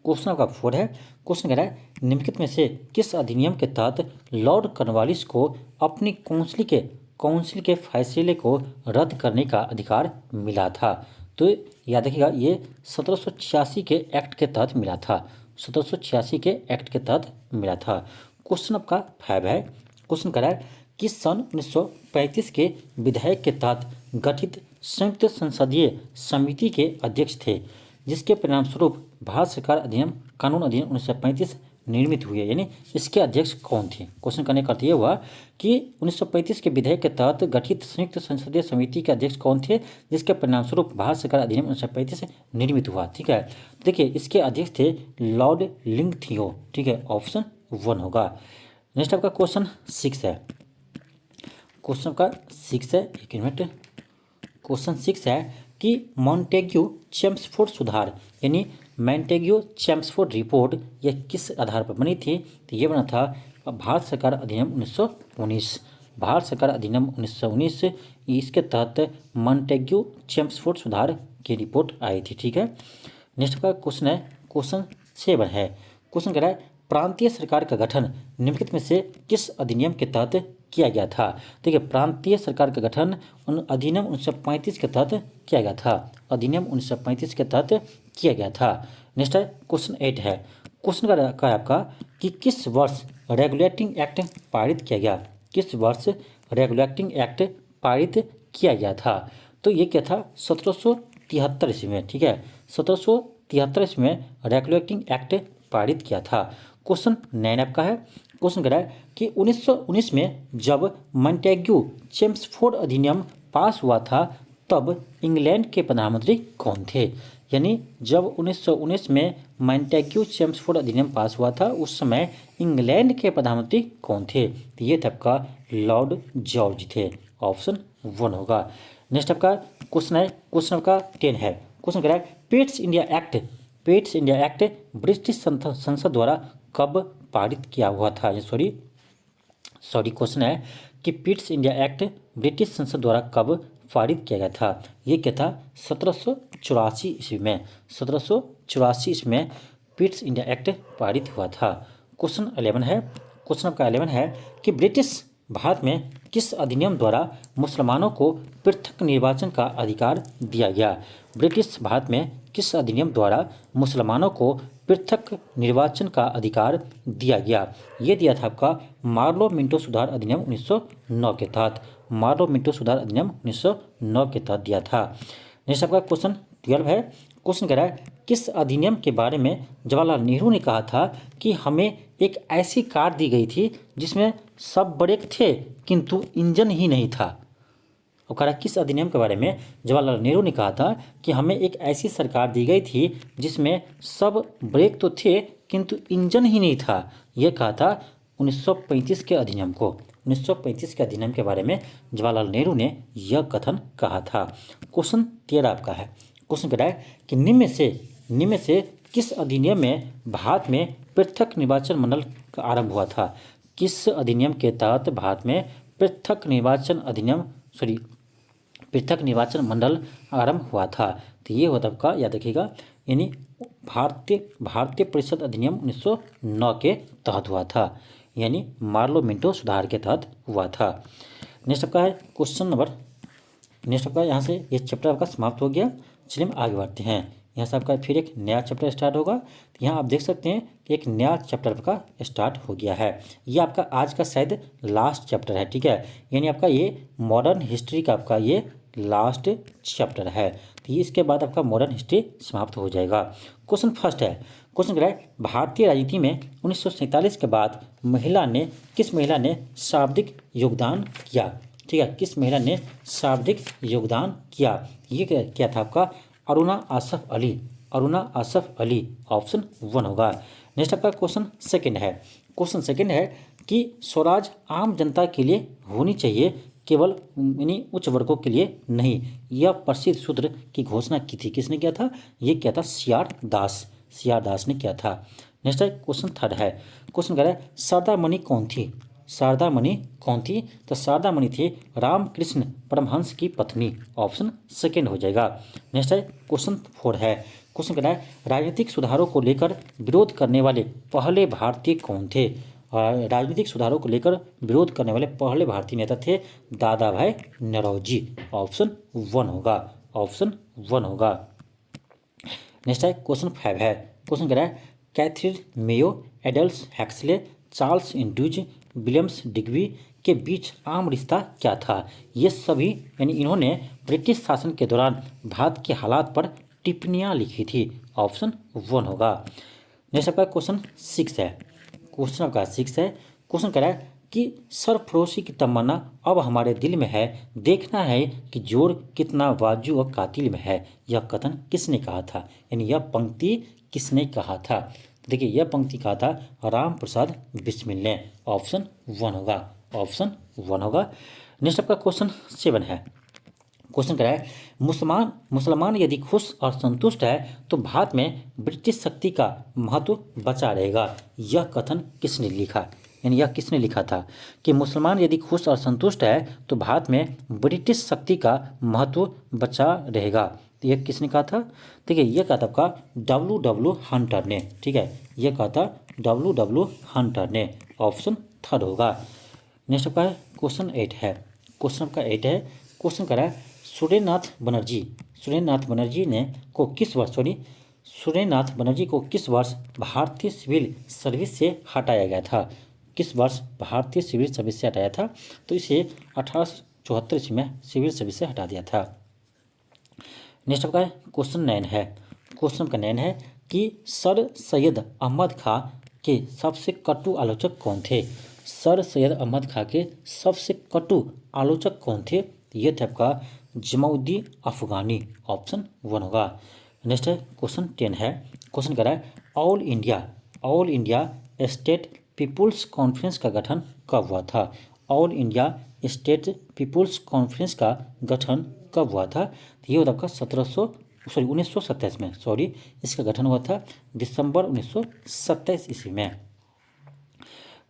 क्वेश्चन आपका 4 है। क्वेश्चन कह रहा है निम्नलिखित में से किस अधिनियम के तहत लॉर्ड कॉर्नवालिस को अपनी काउंसिल के फैसले को रद्द करने का अधिकार मिला था? तो याद रखिएगा ये 1786 के एक्ट के तहत मिला था। 1786 के एक्ट के तहत मिला था। क्वेश्चन आपका 5 है। क्वेश्चन कह रहा है कि सन 1935 के विधेयक के तहत गठित संयुक्त संसदीय समिति के अध्यक्ष थे, जिसके परिणामस्वरूप भारत सरकार अधिनियम कानून अधिनियम 1935 निर्मित हुई है। यानी इसके अध्यक्ष कौन थे? क्वेश्चन करने का अर्थ ये हुआ कि 1935 के विधेयक के तहत गठित संयुक्त संसदीय समिति के अध्यक्ष कौन थे, जिसके परिणामस्वरूप भारत सरकार अधिनियम 1935 निर्मित हुआ। ठीक है, देखिए इसके अध्यक्ष थे लॉर्ड लिंगथियो। ठीक है, ऑप्शन 1 होगा। नेक्स्ट आपका क्वेश्चन 6 है। क्वेश्चन का 6 है, एक मिनट। क्वेश्चन 6 है कि मॉन्टेग्यू चेम्सफोर्ड सुधार यानी मॉन्टेग्यू चेम्सफोर्ड रिपोर्ट यह किस आधार पर बनी थी? तो ये बना था भारत सरकार अधिनियम 1919। भारत सरकार अधिनियम 1919 इसके तहत मॉन्टेग्यू चेम्सफोर्ड सुधार की रिपोर्ट आई थी। ठीक है, नेक्स्ट का क्वेश्चन है, क्वेश्चन 7 है। क्वेश्चन कह रहा है प्रांतीय सरकार का गठन निम्नलिखित में से किस अधिनियम के तहत किया गया था? देखिए प्रांतीय सरकार का गठन अधिनियम 1935 के तहत किया गया था। अधिनियम 1935 के तहत किया गया था। नेक्स्ट है क्वेश्चन 8 है। क्वेश्चन का है आपका कि किस वर्ष रेगुलेटिंग एक्ट पारित किया गया? किस वर्ष रेगुलेटिंग एक्ट पारित किया गया था? तो ये क्या था? 1773 ईस्वी में। ठीक है, 1773 ईस्वी में रेगुलेटिंग एक्ट पारित किया था। क्वेश्चन 9 आपका है। क्वेश्चन कह रहा है कि 1919 में जब मॉन्टेग्यू चेम्सफोर्ड अधिनियम पास हुआ था तब इंग्लैंड के प्रधानमंत्री कौन थे? यानी जब 1919 में मॉन्टेग्यू चेम्सफोर्ड अधिनियम पास हुआ था उस समय इंग्लैंड के प्रधानमंत्री कौन थे? तो ये थे आपका लॉर्ड जॉर्ज थे। ऑप्शन 1 होगा। नेक्स्ट आपका क्वेश्चन है, क्वेश्चन आपका 10 है। क्वेश्चन कह रहा है पेट्स इंडिया एक्ट ब्रिटिश संसद द्वारा कब पारित किया हुआ था? सॉरी क्वेश्चन है कि पिट्स इंडिया एक्ट ब्रिटिश संसद द्वारा कब पारित किया गया था? ये क्या था? 1784 ईस्वी में। 1784 ईस्वी में पिट्स इंडिया एक्ट पारित हुआ था। क्वेश्चन 11 है। क्वेश्चन आपका 11 है कि ब्रिटिश भारत में किस अधिनियम द्वारा मुसलमानों को पृथक निर्वाचन का अधिकार दिया गया? ब्रिटिश भारत में किस अधिनियम द्वारा मुसलमानों को पृथक निर्वाचन का अधिकार दिया गया? ये दिया था आपका मार्लो मिंटो सुधार अधिनियम 1909 के तहत। मार्लो मिंटो सुधार अधिनियम 1909 के तहत दिया था। नेक्स्ट आपका क्वेश्चन 12 है। क्वेश्चन कह रहा है किस अधिनियम के बारे में जवाहरलाल नेहरू ने कहा था कि हमें एक ऐसी कार दी गई थी जिसमें सब ब्रेक थे किंतु इंजन ही नहीं था? और कह रहा किस अधिनियम के बारे में जवाहरलाल नेहरू ने कहा था कि हमें एक ऐसी सरकार दी गई थी जिसमें सब ब्रेक तो थे किंतु इंजन ही नहीं था? यह कहा था 1935 के अधिनियम को। 1935 के अधिनियम के बारे में जवाहरलाल नेहरू ने यह कथन कहा था। क्वेश्चन 13 आपका है। क्वेश्चन कह रहा है कि निम्न में से किस अधिनियम में भारत में पृथक निर्वाचन मंडल का आरंभ हुआ था? किस अधिनियम के तहत भारत में पृथक निर्वाचन मंडल आरंभ हुआ था? तो ये होता आपका याद रखिएगा, यानी भारतीय परिषद अधिनियम 1909 के तहत हुआ था, यानी मार्लो मिंटो सुधार के तहत हुआ था। नेक्स्ट आपका है क्वेश्चन नंबर, नेक्स्ट आपका यहाँ से ये चैप्टर आपका समाप्त हो गया। चलिए हम आगे बढ़ते हैं। यहाँ से आपका फिर एक नया चैप्टर स्टार्ट होगा। तो यहाँ आप देख सकते हैं कि एक नया चैप्टर आपका स्टार्ट हो गया है। ये आपका आज का शायद लास्ट चैप्टर है। ठीक है, यानी आपका ये मॉडर्न हिस्ट्री का आपका ये लास्ट चैप्टर है। तो ये इसके बाद आपका मॉडर्न हिस्ट्री समाप्त हो जाएगा। क्वेश्चन फर्स्ट है। क्वेश्चन कह रहा है भारतीय राजनीति में 1947 के बाद किस महिला ने शाब्दिक योगदान किया? ठीक है, किस महिला ने शाब्दिक योगदान किया? ये क्या था आपका? अरुणा आसफ अली। ऑप्शन 1 होगा। नेक्स्ट आपका क्वेश्चन सेकंड है। क्वेश्चन सेकंड है कि स्वराज आम जनता के लिए होनी चाहिए, केवल यानी उच्च वर्गों के लिए नहीं। यह प्रसिद्ध सूत्र की घोषणा की थी, किसने किया था? ये क्या था? सीआर दास ने किया था। नेक्स्ट है क्वेश्चन थर्ड है। क्वेश्चन कह रहा है शारदा मणि कौन थी? तो शारदा मणि थी रामकृष्ण परमहंस की पत्नी। ऑप्शन सेकंड हो जाएगा। नेक्स्ट है क्वेश्चन 4 है। क्वेश्चन कह रहा है राजनीतिक सुधारों को लेकर विरोध करने वाले पहले भारतीय कौन थे? राजनीतिक सुधारों को लेकर विरोध करने वाले पहले भारतीय नेता थे दादा भाई नौरोजी। ऑप्शन 1 होगा। नेक्स्ट है क्वेश्चन 5 है। क्वेश्चन कह रहा है Katherine Mayo, Adolf Huxley, Charles Andrews, Williams Digby के बीच आम रिश्ता क्या था? ये सभी यानी इन्होंने ब्रिटिश शासन के दौरान भारत के हालात पर टिप्पणियाँ लिखी थी। ऑप्शन 1 होगा। नेक्स्ट आपका क्वेश्चन 6 है। क्वेश्चन आपका 6 है। क्वेश्चन कह रहा है कि सरफरोशी की तमन्ना अब हमारे दिल में है, देखना है कि जोर कितना बाजू और कातिल में है। यह कथन किसने कहा था? यानी यह पंक्ति किसने कहा था? देखिए यह पंक्ति कहा था राम प्रसाद बिस्मिल ने। ऑप्शन 1 होगा। ऑप्शन 1 होगा। नेक्स्ट आपका क्वेश्चन 7 है। क्वेश्चन क्या है? मुसलमान यदि खुश और संतुष्ट है तो भारत में ब्रिटिश शक्ति का महत्व बचा रहेगा। यह कथन किसने लिखा? यानी यह किसने लिखा था कि मुसलमान यदि खुश और संतुष्ट है तो भारत में ब्रिटिश शक्ति का महत्व बचा रहेगा। तो यह किसने कहा था? ठीक है, यह कहा था आपका W हंटर ने। ठीक है, यह कहा था W हंटर ने। ऑप्शन 3 होगा। नेक्स्ट आपका क्वेश्चन 8 है। क्वेश्चन आपका 8 है। क्वेश्चन करा सुरेंद्रनाथ बनर्जी ने को किस वर्ष सुरेंद्रनाथ बनर्जी को किस वर्ष भारतीय सिविल सर्विस से हटाया गया था? किस वर्ष भारतीय सिविल सर्विस से हटाया था? तो इसे 1874 ईस्वी में सिविल सर्विस से हटा दिया था। नेक्स्ट आपका क्वेश्चन 9 है। क्वेश्चन का 9 है कि सर सैयद अहमद खां के सबसे कटु आलोचक कौन थे? सर सैयद अहमद खां के सबसे कटु आलोचक कौन थे? ये थे आपका जमाउद्दीन अफगानी। ऑप्शन 1 होगा। नेक्स्ट है क्वेश्चन 10 है। क्वेश्चन कह रहा है all India state people's conference का गठन कब हुआ था? All India state people's conference का गठन कब हुआ था? तो ये होता आपका 1927 में। इसका गठन हुआ था दिसंबर 1927 ईस्वी में।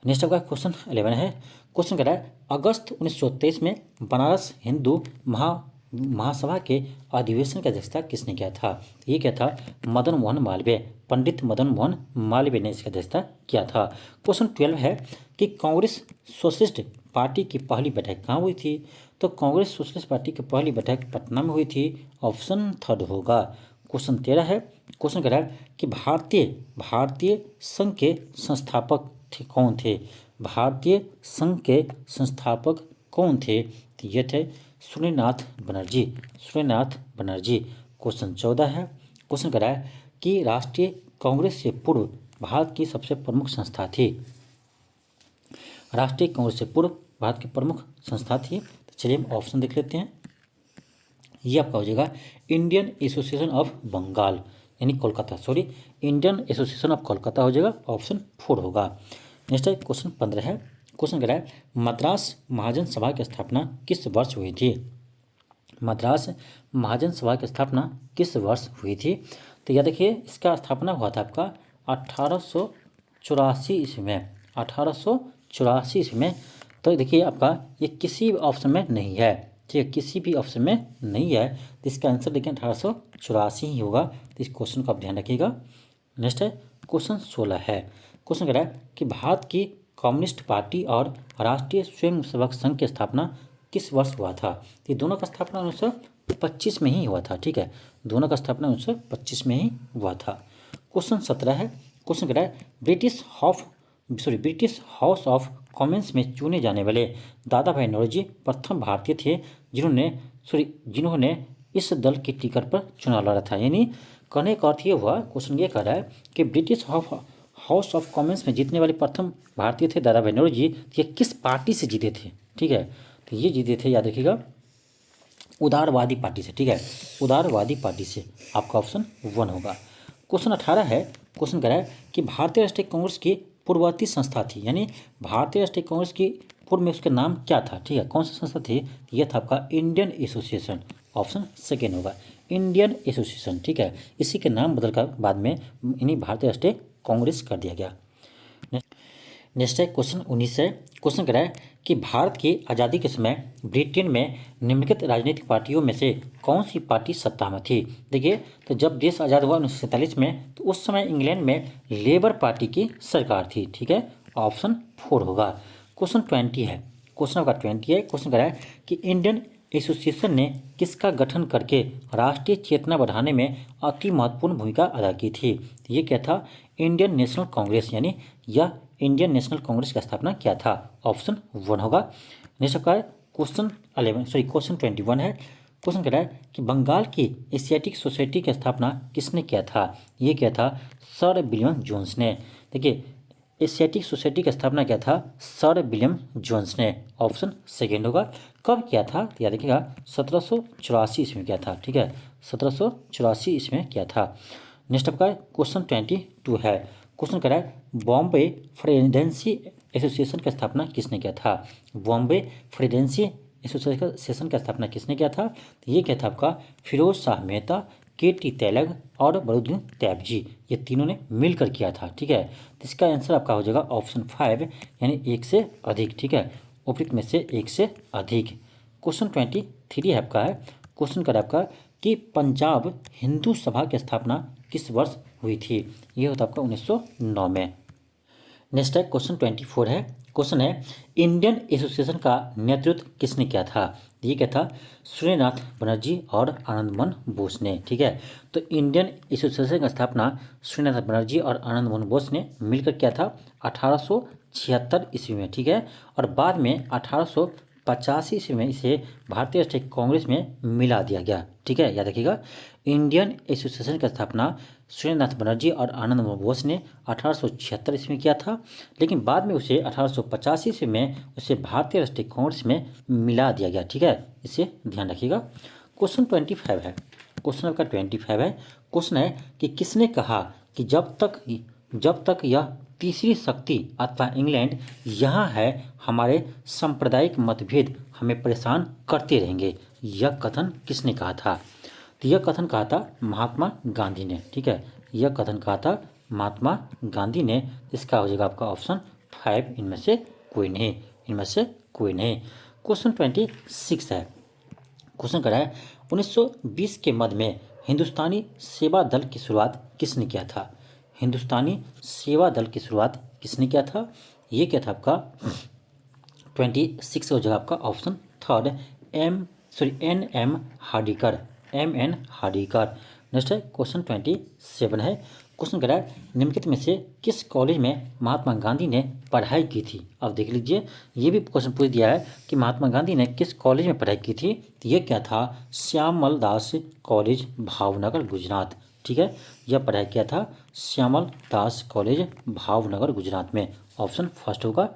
नेक्स्ट आपका क्वेश्चन 11 है। क्वेश्चन कह रहा है अगस्त 1923 में बनारस हिंदू महासभा के अधिवेशन की अध्यक्षता किसने किया था? ये क्या था? मदन मोहन मालवीय। पंडित मदन मोहन मालवीय ने इसकी अध्यक्षता किया था। क्वेश्चन 12 है कि कांग्रेस सोशलिस्ट पार्टी की पहली बैठक कहाँ हुई थी? तो कांग्रेस सोशलिस्ट पार्टी की पहली बैठक पटना में हुई थी। ऑप्शन 3 होगा। क्वेश्चन 13 है। क्वेश्चन कह रहा है कि भारतीय संघ के संस्थापक कौन थे? भारतीय संघ के संस्थापक कौन थे? तो ये थे सुरेंद्रनाथ बनर्जी। क्वेश्चन 14 है। क्वेश्चन कह रहा है कि राष्ट्रीय कांग्रेस से पूर्व भारत की सबसे प्रमुख संस्था थी। राष्ट्रीय कांग्रेस से पूर्व भारत की प्रमुख संस्था थी। तो चलिए हम ऑप्शन देख लेते हैं। ये आपका हो जाएगा इंडियन एसोसिएशन ऑफ बंगाल यानी Kolkata. Indian association of Kolkata हो जाएगा। ऑप्शन 4 होगा। नेक्स्ट है क्वेश्चन 15 है। क्वेश्चन कह रहा है मद्रास महाजन सभा की स्थापना किस वर्ष हुई थी? मद्रास महाजन सभा की स्थापना किस वर्ष हुई थी? तो यह देखिए इसका स्थापना हुआ था आपका 1884 ईस्वी में। 1884 ईस्वी में। तो देखिए आपका ये किसी भी ऑप्शन में नहीं है। ठीक है, किसी भी ऑप्शन में नहीं है। तो इसका आंसर देखिए 1884 ही होगा। तो इस क्वेश्चन का आप ध्यान रखिएगा। नेक्स्ट है क्वेश्चन 16 है। क्वेश्चन कह रहा है कि भारत की कम्युनिस्ट पार्टी और राष्ट्रीय स्वयंसेवक संघ की स्थापना किस वर्ष हुआ था? ये दोनों का स्थापना 1925 में ही हुआ था। ठीक है, दोनों का स्थापना 1925 में ही हुआ था। क्वेश्चन 17 है। क्वेश्चन कह रहा है ब्रिटिश हाउस ऑफ कॉमन्स में चुने जाने वाले दादा भाई नौरोजी प्रथम भारतीय थे जिन्होंने इस दल की टिकट पर चुनाव लड़ा था। यानी कहने का अर्थ ये हुआ, क्वेश्चन ये कह रहा है कि ब्रिटिश हाउस ऑफ कॉमन्स में जीतने वाले प्रथम भारतीय थे दादा भाई नौरोजी। ये किस पार्टी से जीते थे? ठीक है, तो ये जीते थे, याद रखिएगा, उदारवादी पार्टी से। ठीक है, उदारवादी पार्टी से। आपका ऑप्शन 1 होगा। क्वेश्चन 18 है। क्वेश्चन कह रहा है कि भारतीय राष्ट्रीय कांग्रेस की पूर्ववर्ती संस्था थी। यानी भारतीय राष्ट्रीय कांग्रेस की पूर्व में उसका नाम क्या था? ठीक है, कौन सी संस्था थी? यह था आपका इंडियन एसोसिएशन। ऑप्शन 2 होगा, इंडियन एसोसिएशन। ठीक है, इसी के नाम बदलकर बाद में इन्हीं भारतीय राष्ट्रीय कांग्रेस कर दिया गया। नेक्स्ट है क्वेश्चन 19 है। क्वेश्चन कह रहा है कि भारत की आज़ादी के समय ब्रिटेन में निम्नलिखित राजनीतिक पार्टियों में से कौन सी पार्टी सत्ता में थी? देखिए, तो जब देश आज़ाद हुआ 1947 में, तो उस समय इंग्लैंड में लेबर पार्टी की सरकार थी। ठीक है, ऑप्शन 4 होगा। क्वेश्चन 20 है। क्वेश्चन आपका 20 है। क्वेश्चन कह रहा है कि इंडियन एसोसिएशन ने किसका गठन करके राष्ट्रीय चेतना बढ़ाने में अति महत्वपूर्ण भूमिका अदा की थी? ये क्या था? इंडियन नेशनल कांग्रेस यानी यह इंडियन नेशनल कांग्रेस की स्थापना किया था? ऑप्शन 1 होगा। नेक्स्ट आपका क्वेश्चन 21 है। क्वेश्चन कह रहा है कि बंगाल की एशियाटिक सोसाइटी की स्थापना किसने किया था? ये किया था सर विलियम जोन्स ने। देखिए, एशियाटिक सोसाइटी की स्थापना किया था सर विलियम जोन्स ने। ऑप्शन 2 होगा। कब किया था? तो याद रखिएगा 1784 ईस्वी में किया था। ठीक है, 1784 ईस्वी में किया था। नेक्स्ट आपका क्वेश्चन 22 है। क्वेश्चन कह रहा है बॉम्बे प्रेसिडेंसी एसोसिएशन की स्थापना किसने किया था? बॉम्बे प्रेसिडेंसी एसोसिएशन की स्थापना किसने किया था? तो ये क्या था आपका फिरोज शाह मेहता, के.टी. तैलग और बरुद्दीन तैयबजी, ये तीनों ने मिलकर किया था। ठीक है, तो इसका आंसर आपका हो जाएगा ऑप्शन 5 यानी 1 से अधिक। ठीक है, उपयुक्त में से 1 से अधिक। क्वेश्चन 23 है आपका है। क्वेश्चन कर आपका कि पंजाब हिंदू सभा की स्थापना किस वर्ष हुई थी? ये होता आपका 1909 में। नेक्स्ट है क्वेश्चन 24 है। क्वेश्चन है इंडियन एसोसिएशन का नेतृत्व किसने किया था? ये क्या था? सूर्यनाथ बनर्जी और आनंद मोहन बोस ने। ठीक है, तो इंडियन एसोसिएशन की स्थापना सूर्यनाथ बनर्जी और आनंद मोहन बोस ने मिलकर किया था 1876 ईस्वी में। ठीक है, और बाद में 1885 ईस्वी में इसे भारतीय राष्ट्रीय कांग्रेस में मिला दिया गया। ठीक है, याद रखिएगा इंडियन एसोसिएशन की स्थापना सूर्यनाथ बनर्जी और आनंद मोहन बोस ने 1876 ईस्वी में किया था, लेकिन बाद में उसे 1885 ईस्वी में उसे भारतीय राष्ट्रीय कांग्रेस में मिला दिया गया। ठीक है, इसे ध्यान रखिएगा। क्वेश्चन 25 है। क्वेश्चन आपका 25 है। क्वेश्चन है कि किसने कहा कि जब तक यह तीसरी शक्ति अथवा इंग्लैंड यहाँ है, हमारे सांप्रदायिक मतभेद हमें परेशान करते रहेंगे? यह कथन किसने कहा था? तो यह कथन कहा था महात्मा गांधी ने। ठीक है, यह कथन कहा था महात्मा गांधी ने। इसका हो जाएगा आपका ऑप्शन 5, इनमें से कोई नहीं, इनमें से कोई नहीं। क्वेश्चन 26 है। क्वेश्चन कर रहा है 1920 के मध्य में हिंदुस्तानी सेवा दल की शुरुआत किसने किया था? हिंदुस्तानी सेवा दल की शुरुआत किसने किया था? ये क्या था आपका 26 हो जाएगा आपका option 3 N.M. Hardikar, M.N. Hardikar. Next है क्वेश्चन 27 है। क्वेश्चन कह रहा है निम्नलिखित में से किस कॉलेज में महात्मा गांधी ने पढ़ाई की थी? अब देख लीजिए, ये भी क्वेश्चन पूछ दिया है कि महात्मा गांधी ने किस कॉलेज में पढ़ाई की थी। तो ये क्या था? श्यामल दास कॉलेज, भावनगर, गुजरात। ठीक है, यह पढ़ाई किया था श्यामल दास कॉलेज, भावनगर, गुजरात में। ऑप्शन 1 होगा।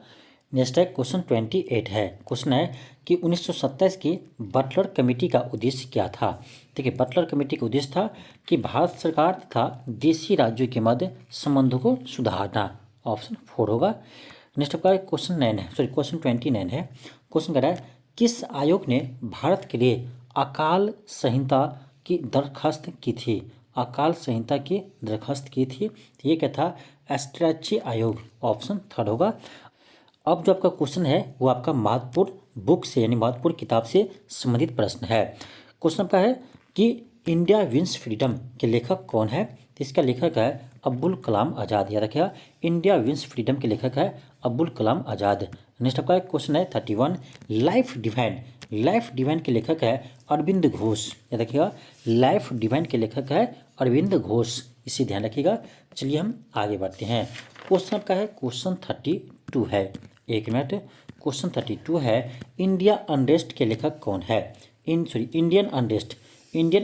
नेक्स्ट है क्वेश्चन 28 है। क्वेश्चन है कि 1927 की बटलर कमेटी का उद्देश्य क्या था? देखिए, बटलर कमेटी का उद्देश्य था कि भारत सरकार तथा देशी राज्यों के मध्य संबंधों को सुधारना। ऑप्शन 4 होगा। नेक्स्ट आपका क्वेश्चन 29 है। क्वेश्चन कह रहा है किस आयोग ने भारत के लिए अकाल संहिता की दरखास्त की थी? अकाल संहिता की दरखास्त की थी, ये क्या था? एस्ट्रेची आयोग। ऑप्शन 3 होगा। अब जो आपका क्वेश्चन है वो आपका महत्वपूर्ण बुक से यानी महत्वपूर्ण किताब से संबंधित प्रश्न है। क्वेश्चन आपका है कि इंडिया विंस फ्रीडम के लेखक कौन है? तो इसका लेखक है अब्दुल कलाम आज़ाद। याद रखिएगा, इंडिया विंस फ्रीडम के लेखक है अब्दुल कलाम आज़ाद। नेक्स्ट आपका क्वेश्चन है 31 लाइफ डिवाइन। लाइफ डिवाइन के लेखक है अरविंद घोष। याद रखिएगा, लाइफ डिवाइन के लेखक है अरविंद घोष, इसे ध्यान रखिएगा। चलिए हम आगे बढ़ते हैं। क्वेश्चन आपका है क्वेश्चन 32 है। एक मिनट, क्वेश्चन 32 है इंडिया अनरेस्ट के लेखक कौन है? इंडियन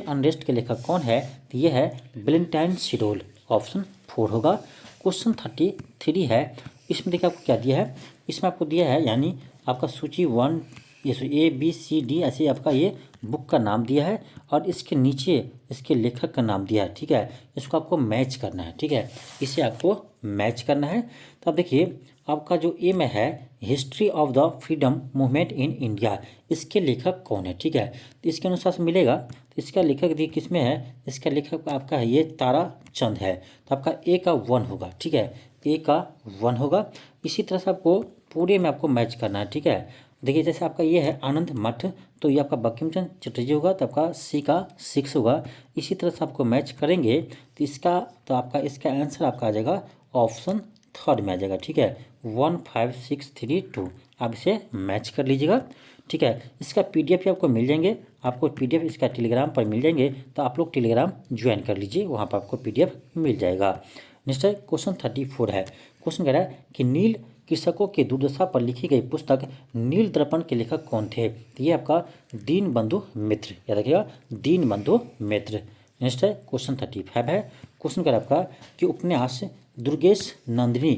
अनरेस्ट के लेखक कौन है? तो ये है वैलेंटाइन सिरोल। ऑप्शन 4 होगा। क्वेश्चन 33 है। इसमें देखिए आपको क्या दिया है, इसमें आपको दिया है यानी आपका सूची 1 ABCD ऐसे आपका ये बुक का नाम दिया है और इसके नीचे इसके लेखक का नाम दिया है। ठीक है, इसको आपको मैच करना है। ठीक है, इसे आपको मैच करना है। तो अब देखिए आपका जो ए में है history of the freedom movement in India, इसके लेखक कौन है? ठीक है, तो इसके अनुसार से मिलेगा। तो इसका लेखक देखिए किस में है, इसका लेखक आपका है ये तारा चंद है। तो आपका ए का 1 होगा। ठीक है, ए का 1 होगा। इसी तरह से आपको पूरे में आपको मैच करना है। ठीक है, देखिए जैसे आपका ये है आनंद मठ, तो ये आपका बंकिम चंद्र चटर्जी होगा, तो आपका सी का 6 होगा। इसी तरह से आपको मैच करेंगे तो आपका इसका आंसर आपका आ जाएगा ऑप्शन 3 में आ जाएगा। ठीक है, 1 5 6 3 2, आप इसे मैच कर लीजिएगा। ठीक है, इसका PDF भी आपको मिल जाएंगे, आपको PDF इसका टेलीग्राम पर मिल जाएंगे, तो आप लोग टेलीग्राम ज्वाइन कर लीजिए, वहाँ पर आपको PDF मिल जाएगा। नेक्स्ट है क्वेश्चन 34 है। क्वेश्चन कह रहा है कि नील कृषकों की दुर्दशा पर लिखी गई पुस्तक नील दर्पण के लेखक कौन थे? तो ये आपका दीनबंधु मित्र, याद रखिएगा दीनबंधु मित्र। नेक्स्ट है क्वेश्चन 35 है। क्वेश्चन कह रहा है आपका कि उपन्यास दुर्गेश नंदिनी,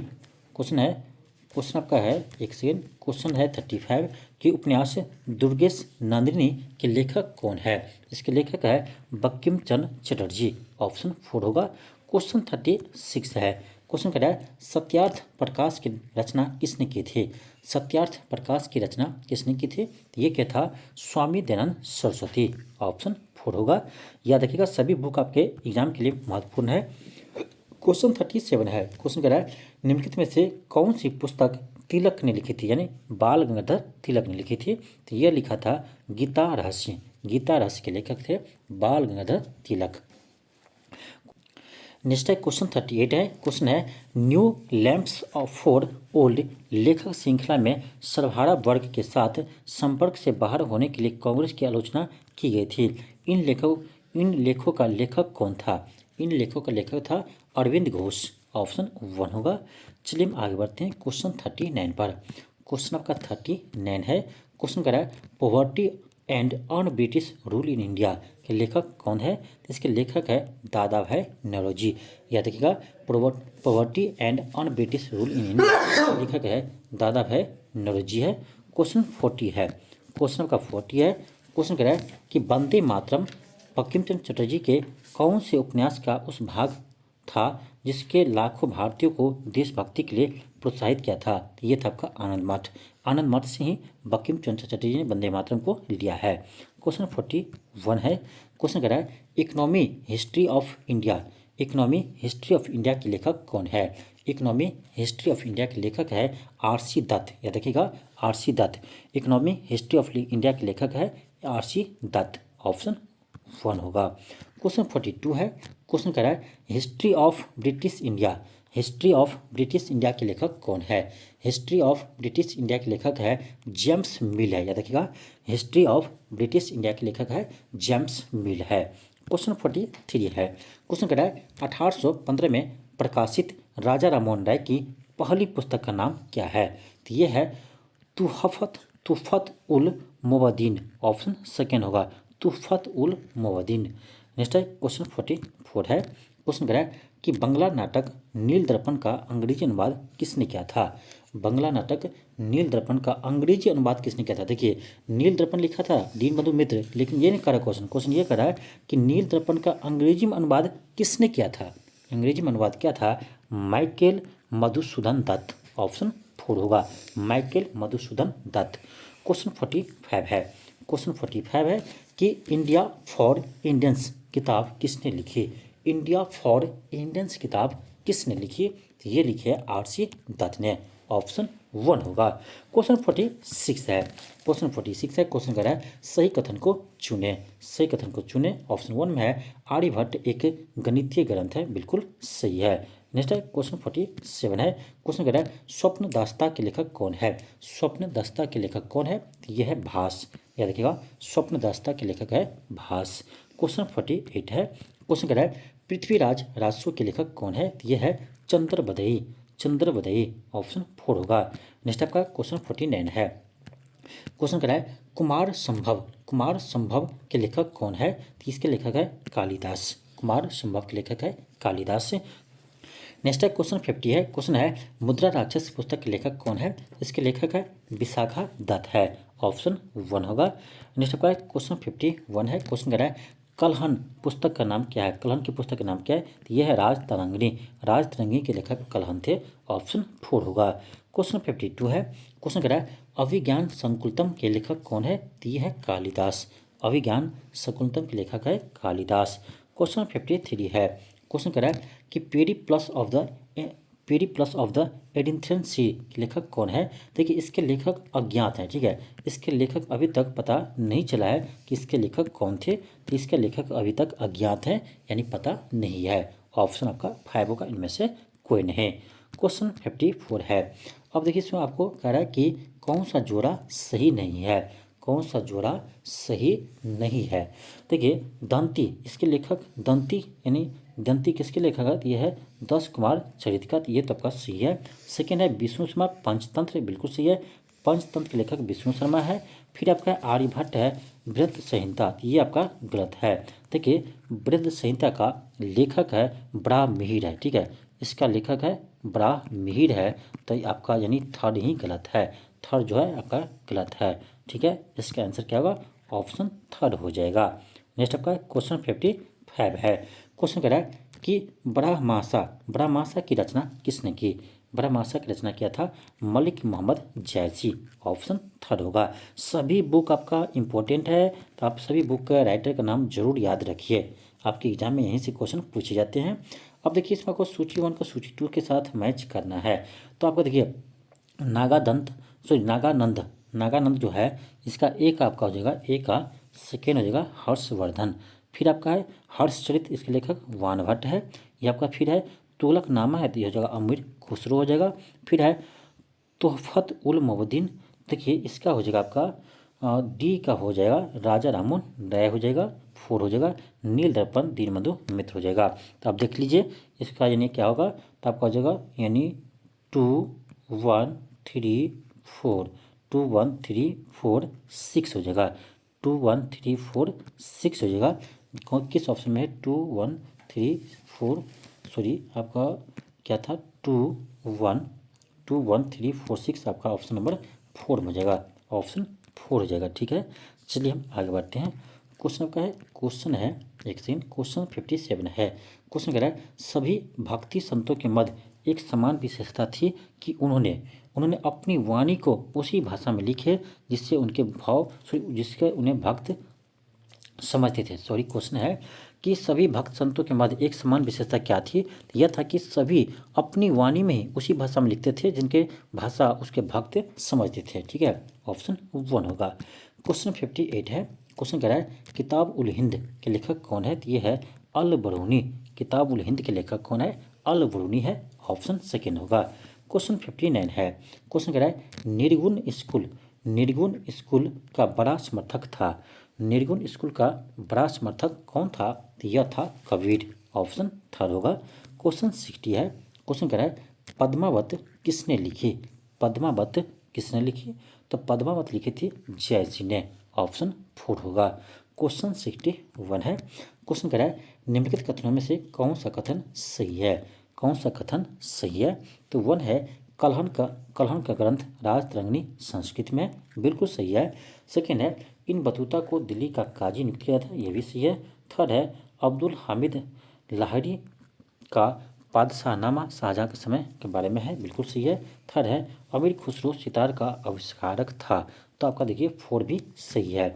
क्वेश्चन आपका है एक सेकेंड, क्वेश्चन है 35 कि उपन्यास दुर्गेश नंदिनी के लेखक कौन है? इसके लेखक है बंकिम चंद्र चटर्जी, ऑप्शन 4 होगा। क्वेश्चन 36 है। क्वेश्चन कह रहा है सत्यार्थ प्रकाश की रचना किसने की थी? सत्यार्थ प्रकाश की रचना किसने की थी? ये क्या था? स्वामी दयानंद सरस्वती, ऑप्शन 4 होगा। याद रखिएगा सभी बुक आपके एग्जाम के लिए महत्वपूर्ण है। क्वेश्चन 37 है। क्वेश्चन कह रहा है निम्नलिखित में से कौन सी पुस्तक तिलक ने लिखी थी, यानी बाल गंगाधर तिलक ने लिखी थी? तो यह लिखा था गीता रहस्य, गीता रहस्य के लेखक थे बाल गंगाधर तिलक। नेक्स्ट है क्वेश्चन 38 है। क्वेश्चन है न्यू लैम्प्स फॉर ओल्ड लेखक श्रृंखला में सर्वहारा वर्ग के साथ संपर्क से बाहर होने के लिए कांग्रेस की आलोचना की गई थी। इन लेखों का लेखक कौन था? इन लेखों का लेखक था अरविंद घोष, ऑप्शन 1 होगा। चलिए हम आगे बढ़ते हैं क्वेश्चन 39 पर। क्वेश्चन आपका 39 है। क्वेश्चन कह रहा है poverty and un British rule in India के लेखक कौन है? तो इसके लेखक है दादा भाई नौरोजी। याद रखिएगा poverty and un British rule in India लेखक है दादा भाई नौरोजी है। क्वेश्चन 40 है। क्वेश्चन आपका 40 है। क्वेश्चन कह रहा है कि वंदे मातरम बंकिम चंद्र चटर्जी के कौन से उपन्यास का उस भाग था जिसके लाखों भारतीयों को देशभक्ति के लिए प्रोत्साहित किया था? तो ये था आपका आनंद मठ। आनंद मठ से ही बंकिम चंद्र चटर्जी ने वंदे मातरम को लिया है। क्वेश्चन 41 है। क्वेश्चन कह रहा है economy history of India, economy history of India के लेखक कौन है? इकोनॉमी हिस्ट्री ऑफ इंडिया के लेखक है आर.सी. दत्त। याद रखिएगा R C. Dutt. Economy history of India के लेखक है आर.सी. दत्त, ऑप्शन 1 होगा। क्वेश्चन 42 है। क्वेश्चन कह रहा है history of British India, history of British India के लेखक कौन है? हिस्ट्री ऑफ ब्रिटिश इंडिया के लेखक है जेम्स मिल है। याद रखिएगा हिस्ट्री ऑफ ब्रिटिश इंडिया के लेखक है जेम्स मिल है। क्वेश्चन 43 है। क्वेश्चन कह रहा है 1815 में प्रकाशित राजा राममोहन राय की पहली पुस्तक का नाम क्या है? तो ये है तुहफत उल मुवद्दीन, ऑप्शन 2 होगा तुहफत उल मुवद्दीन। नेक्स्ट है क्वेश्चन 44 है। क्वेश्चन कह रहा है कि बंगला नाटक नील दर्पण का अंग्रेजी अनुवाद किसने किया था? बंगला नाटक नील दर्पण का अंग्रेजी अनुवाद किसने किया था? देखिए नील दर्पण लिखा था दीनबंधु मित्र, लेकिन ये नहीं कह रहा क्वेश्चन ये कह रहा है कि नील दर्पण का अंग्रेजी में अनुवाद किसने किया था? अंग्रेजी में अनुवाद क्या था? माइकल मधुसूदन दत्त, ऑप्शन 4 होगा माइकल मधुसूदन दत्त। क्वेश्चन 45 है। क्वेश्चन 45 है कि इंडिया फॉर इंडियंस किताब किसने लिखी? इंडिया फॉर इंडियंस किताब किसने लिखी? तो ये लिखी है आर.सी. दत्त ने, ऑप्शन 1 होगा। क्वेश्चन 46 है। क्वेश्चन 46 है। क्वेश्चन कह रहा है सही कथन को चुने, सही कथन को चुने। ऑप्शन 1 में है आर्यभट्ट एक गणितीय ग्रंथ है, बिल्कुल सही है। नेक्स्ट है क्वेश्चन 47 है। क्वेश्चन कह रहा है स्वप्न दास्ता के लेखक कौन है? स्वप्न दास्ता के लेखक कौन है? तो यह है भास। याद रखिएगा स्वप्न दास्ता के लेखक है भास। क्वेश्चन 48 है। क्वेश्चन कह रहा है पृथ्वीराज राजस्व के लेखक कौन है? तो यह है चंद्रवदयी, चंद्रवदयी, ऑप्शन 4 होगा। नेक्स्ट आपका क्वेश्चन 49 है। क्वेश्चन कह रहा है कुमार संभव के लेखक कौन है? तो इसके लेखक है कालिदास, कुमार संभव के लेखक है कालिदास। नेक्स्ट है क्वेश्चन 50 है। क्वेश्चन है मुद्रा राक्षस पुस्तक के लेखक कौन है? इसके लेखक है विशाखा दत्त है, ऑप्शन 1 होगा। नेक्स्ट आपका क्वेश्चन 51 है। क्वेश्चन कह रहा है कलहन पुस्तक का नाम क्या है? कलहन की पुस्तक का नाम क्या है? तो यह है राजतरंगिणी, राजतरंगिणी के लेखक कलहन थे, ऑप्शन 4 होगा। क्वेश्चन 52 है। क्वेश्चन कह रहा है अभिज्ञान संकुलतम के लेखक कौन है? तो यह है कालिदास, अभिज्ञान संकुलतम के लेखक है कालिदास। क्वेश्चन 53 है। क्वेश्चन कह रहा है कि पेरिप्लस ऑफ द एडिंथन सी के लेखक कौन है? देखिए इसके लेखक अज्ञात हैं, ठीक है। इसके लेखक अभी तक पता नहीं चला है कि इसके लेखक कौन थे, तो इसके लेखक अभी तक अज्ञात हैं, यानी पता नहीं है। ऑप्शन आपका 5 होगा, इनमें से कोई नहीं। क्वेश्चन 54 है। अब देखिए इसमें आपको कह रहा है कि कौन सा जोड़ा सही नहीं है, कौन सा जोड़ा सही नहीं है। देखिए दंती, इसके लेखक दंती यानी दंती किसके लेखक है? तो ये है दश कुमार चरित का, तो ये तो आपका सही है। सेकेंड है विष्णु शर्मा पंचतंत्र, बिल्कुल सही है। पंचतंत्र के लेखक विष्णु शर्मा है। फिर आपका आर्यभट्ट है वृत्त संहिता, ये आपका गलत है। देखिए वृत्त संहिता का लेखक है बराहमिहिर है, ठीक है, इसका लेखक है बराहमिहिर है, तो आपका यानी थर्ड ही गलत है। थर्ड जो है आपका गलत है, ठीक है। इसका आंसर क्या होगा? ऑप्शन थर्ड हो जाएगा। नेक्स्ट आपका क्वेश्चन 55 है। क्वेश्चन कह रहा है कि ब्रह्मासा की रचना किसने की? ब्रह्मासा की रचना किया था मलिक मोहम्मद जैसी, ऑप्शन थर्ड होगा। सभी बुक आपका इंपॉर्टेंट है, तो आप सभी बुक का राइटर का नाम जरूर याद रखिए, आपके एग्जाम में यहीं से क्वेश्चन पूछे जाते हैं। अब देखिए इसमें आपको सूची 1 को सूची 2 के साथ मैच करना है। तो आपको देखिए नागानंद जो है, इसका एक आपका हो जाएगा, एक का सेकेंड हो जाएगा हर्षवर्धन। फिर आपका है हर्षचरित, इसके लेखक वानभट्ट है। ये आपका फिर है तुगलकनामा है, तो ये हो जाएगा अमीर खुसरो हो जाएगा। फिर है तोहफत उल मोहद्दीन, देखिए इसका हो जाएगा आपका डी का हो जाएगा राजा राममोहन राय हो जाएगा, 4 हो जाएगा। नील दर्पण दीनबंधु मित्र हो जाएगा। तो आप देख लीजिए इसका यानी क्या होगा, तो आपका हो जाएगा यानी 2 1 3 4 2 1 3 4 6 हो जाएगा। 2 1 3 4 6 हो जाएगा। किस ऑप्शन में है? 2 1 3 4 सॉरी आपका क्या था? 2 1 3 4 6 आपका ऑप्शन नंबर 4 में हो जाएगा, ऑप्शन 4 हो जाएगा, ठीक है। चलिए हम आगे बढ़ते हैं। क्वेश्चन आपका है, क्वेश्चन है एक सेकंड, क्वेश्चन 57 है। क्वेश्चन कह रहा है सभी भक्ति संतों के मध्य एक समान विशेषता थी कि उन्होंने अपनी वाणी को उसी भाषा में लिखे जिससे उनके भाव जिसके उन्हें भक्त समझते थे। सॉरी, क्वेश्चन है कि सभी भक्त संतों के मध्य एक समान विशेषता क्या थी? तो यह था कि सभी अपनी वाणी में ही उसी भाषा में लिखते थे जिनके भाषा उसके भक्त समझते थे, ठीक है, ऑप्शन 1 होगा। क्वेश्चन 58 है। क्वेश्चन कह रहा है किताब उल हिंद के लेखक कौन है? तो ये है अल बरूनी। किताब उल हिंद के लेखक कौन है? अल बरूनी है, ऑप्शन सेकेंड होगा। क्वेश्चन 59 है। क्वेश्चन कह रहा है निर्गुण स्कूल का बड़ा समर्थक था। निर्गुण स्कूल का बड़ा समर्थक कौन था? तो यह था कबीर, ऑप्शन थर्ड होगा। क्वेश्चन 60 है। क्वेश्चन कह रहा है पद्मावत किसने लिखी? पद्मावत किसने लिखी? तो पद्मावत लिखी थी जयसी ने, ऑप्शन 4 होगा। क्वेश्चन 61 है। क्वेश्चन कह रहा है निम्नलिखित कथनों में से कौन सा कथन सही है? कौन सा कथन सही है? तो 1 है कलहन का ग्रंथ राजतरंगिणी संस्कृत में, बिल्कुल सही है। सेकेंड है इन बतूता को दिल्ली का काजी नियुक्त किया था, यह भी सही है। थर्ड है अब्दुल हामिद लाहिरी का बादशाहनामा शाहजहाँ के समय के बारे में है, बिल्कुल सही है। थर्ड है अमीर खुसरो सितार का आविष्कारक था, तो आपका देखिए 4 भी सही है।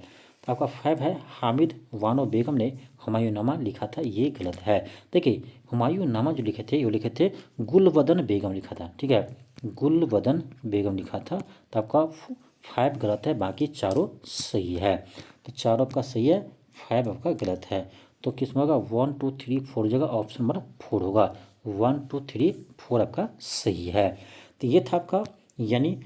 तो आपका 5 है हामिद वानो बेगम ने हुमायूंनामा लिखा था, ये गलत है। देखिए हुमायूंनामा जो लिखे थे वो लिखे थे गुलबदन बेगम लिखा था, ठीक है, गुलबदन बेगम लिखा था। तो आपका 5 गलत है, बाकी चारों सही है। तो चारों आपका सही है, 5 आपका गलत है। तो किस में होगा? 1 2 3 4 जगह ऑप्शन नंबर 4 होगा। 1 2 3 4 आपका सही है। तो ये था आपका यानी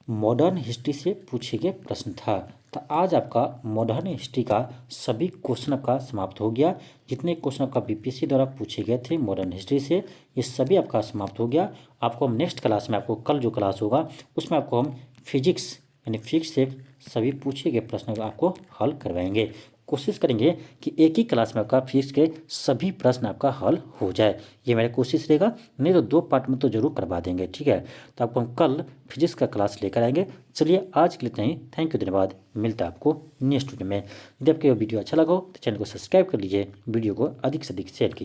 मॉडर्न हिस्ट्री से पूछे गए प्रश्न था। तो आज आपका मॉडर्न हिस्ट्री का सभी क्वेश्चन आपका समाप्त हो गया। जितने क्वेश्चन आपका बीपीएससी द्वारा पूछे गए थे मॉडर्न हिस्ट्री से, ये सभी आपका समाप्त हो गया। आपको हम नेक्स्ट क्लास में, आपको कल जो क्लास होगा उसमें आपको हम फिजिक्स यानी फिजिक्स से सभी पूछे गए प्रश्नों को आपको हल करवाएंगे। कोशिश करेंगे कि एक ही क्लास में आपका फिजिक्स के सभी प्रश्न आपका हल हो जाए, ये मेरी कोशिश रहेगा। नहीं तो 2 पार्ट में तो जरूर करवा देंगे, ठीक है। तो आपको हम कल फिजिक्स का क्लास लेकर आएंगे। चलिए आज के लिए इतना ही, थैंक यू, धन्यवाद। मिलता है आपको नेक्स्ट वीडियो में। यदि आपको वीडियो अच्छा लगा हो तो चैनल को सब्सक्राइब कर लीजिए, वीडियो को अधिक से अधिक शेयर कीजिए।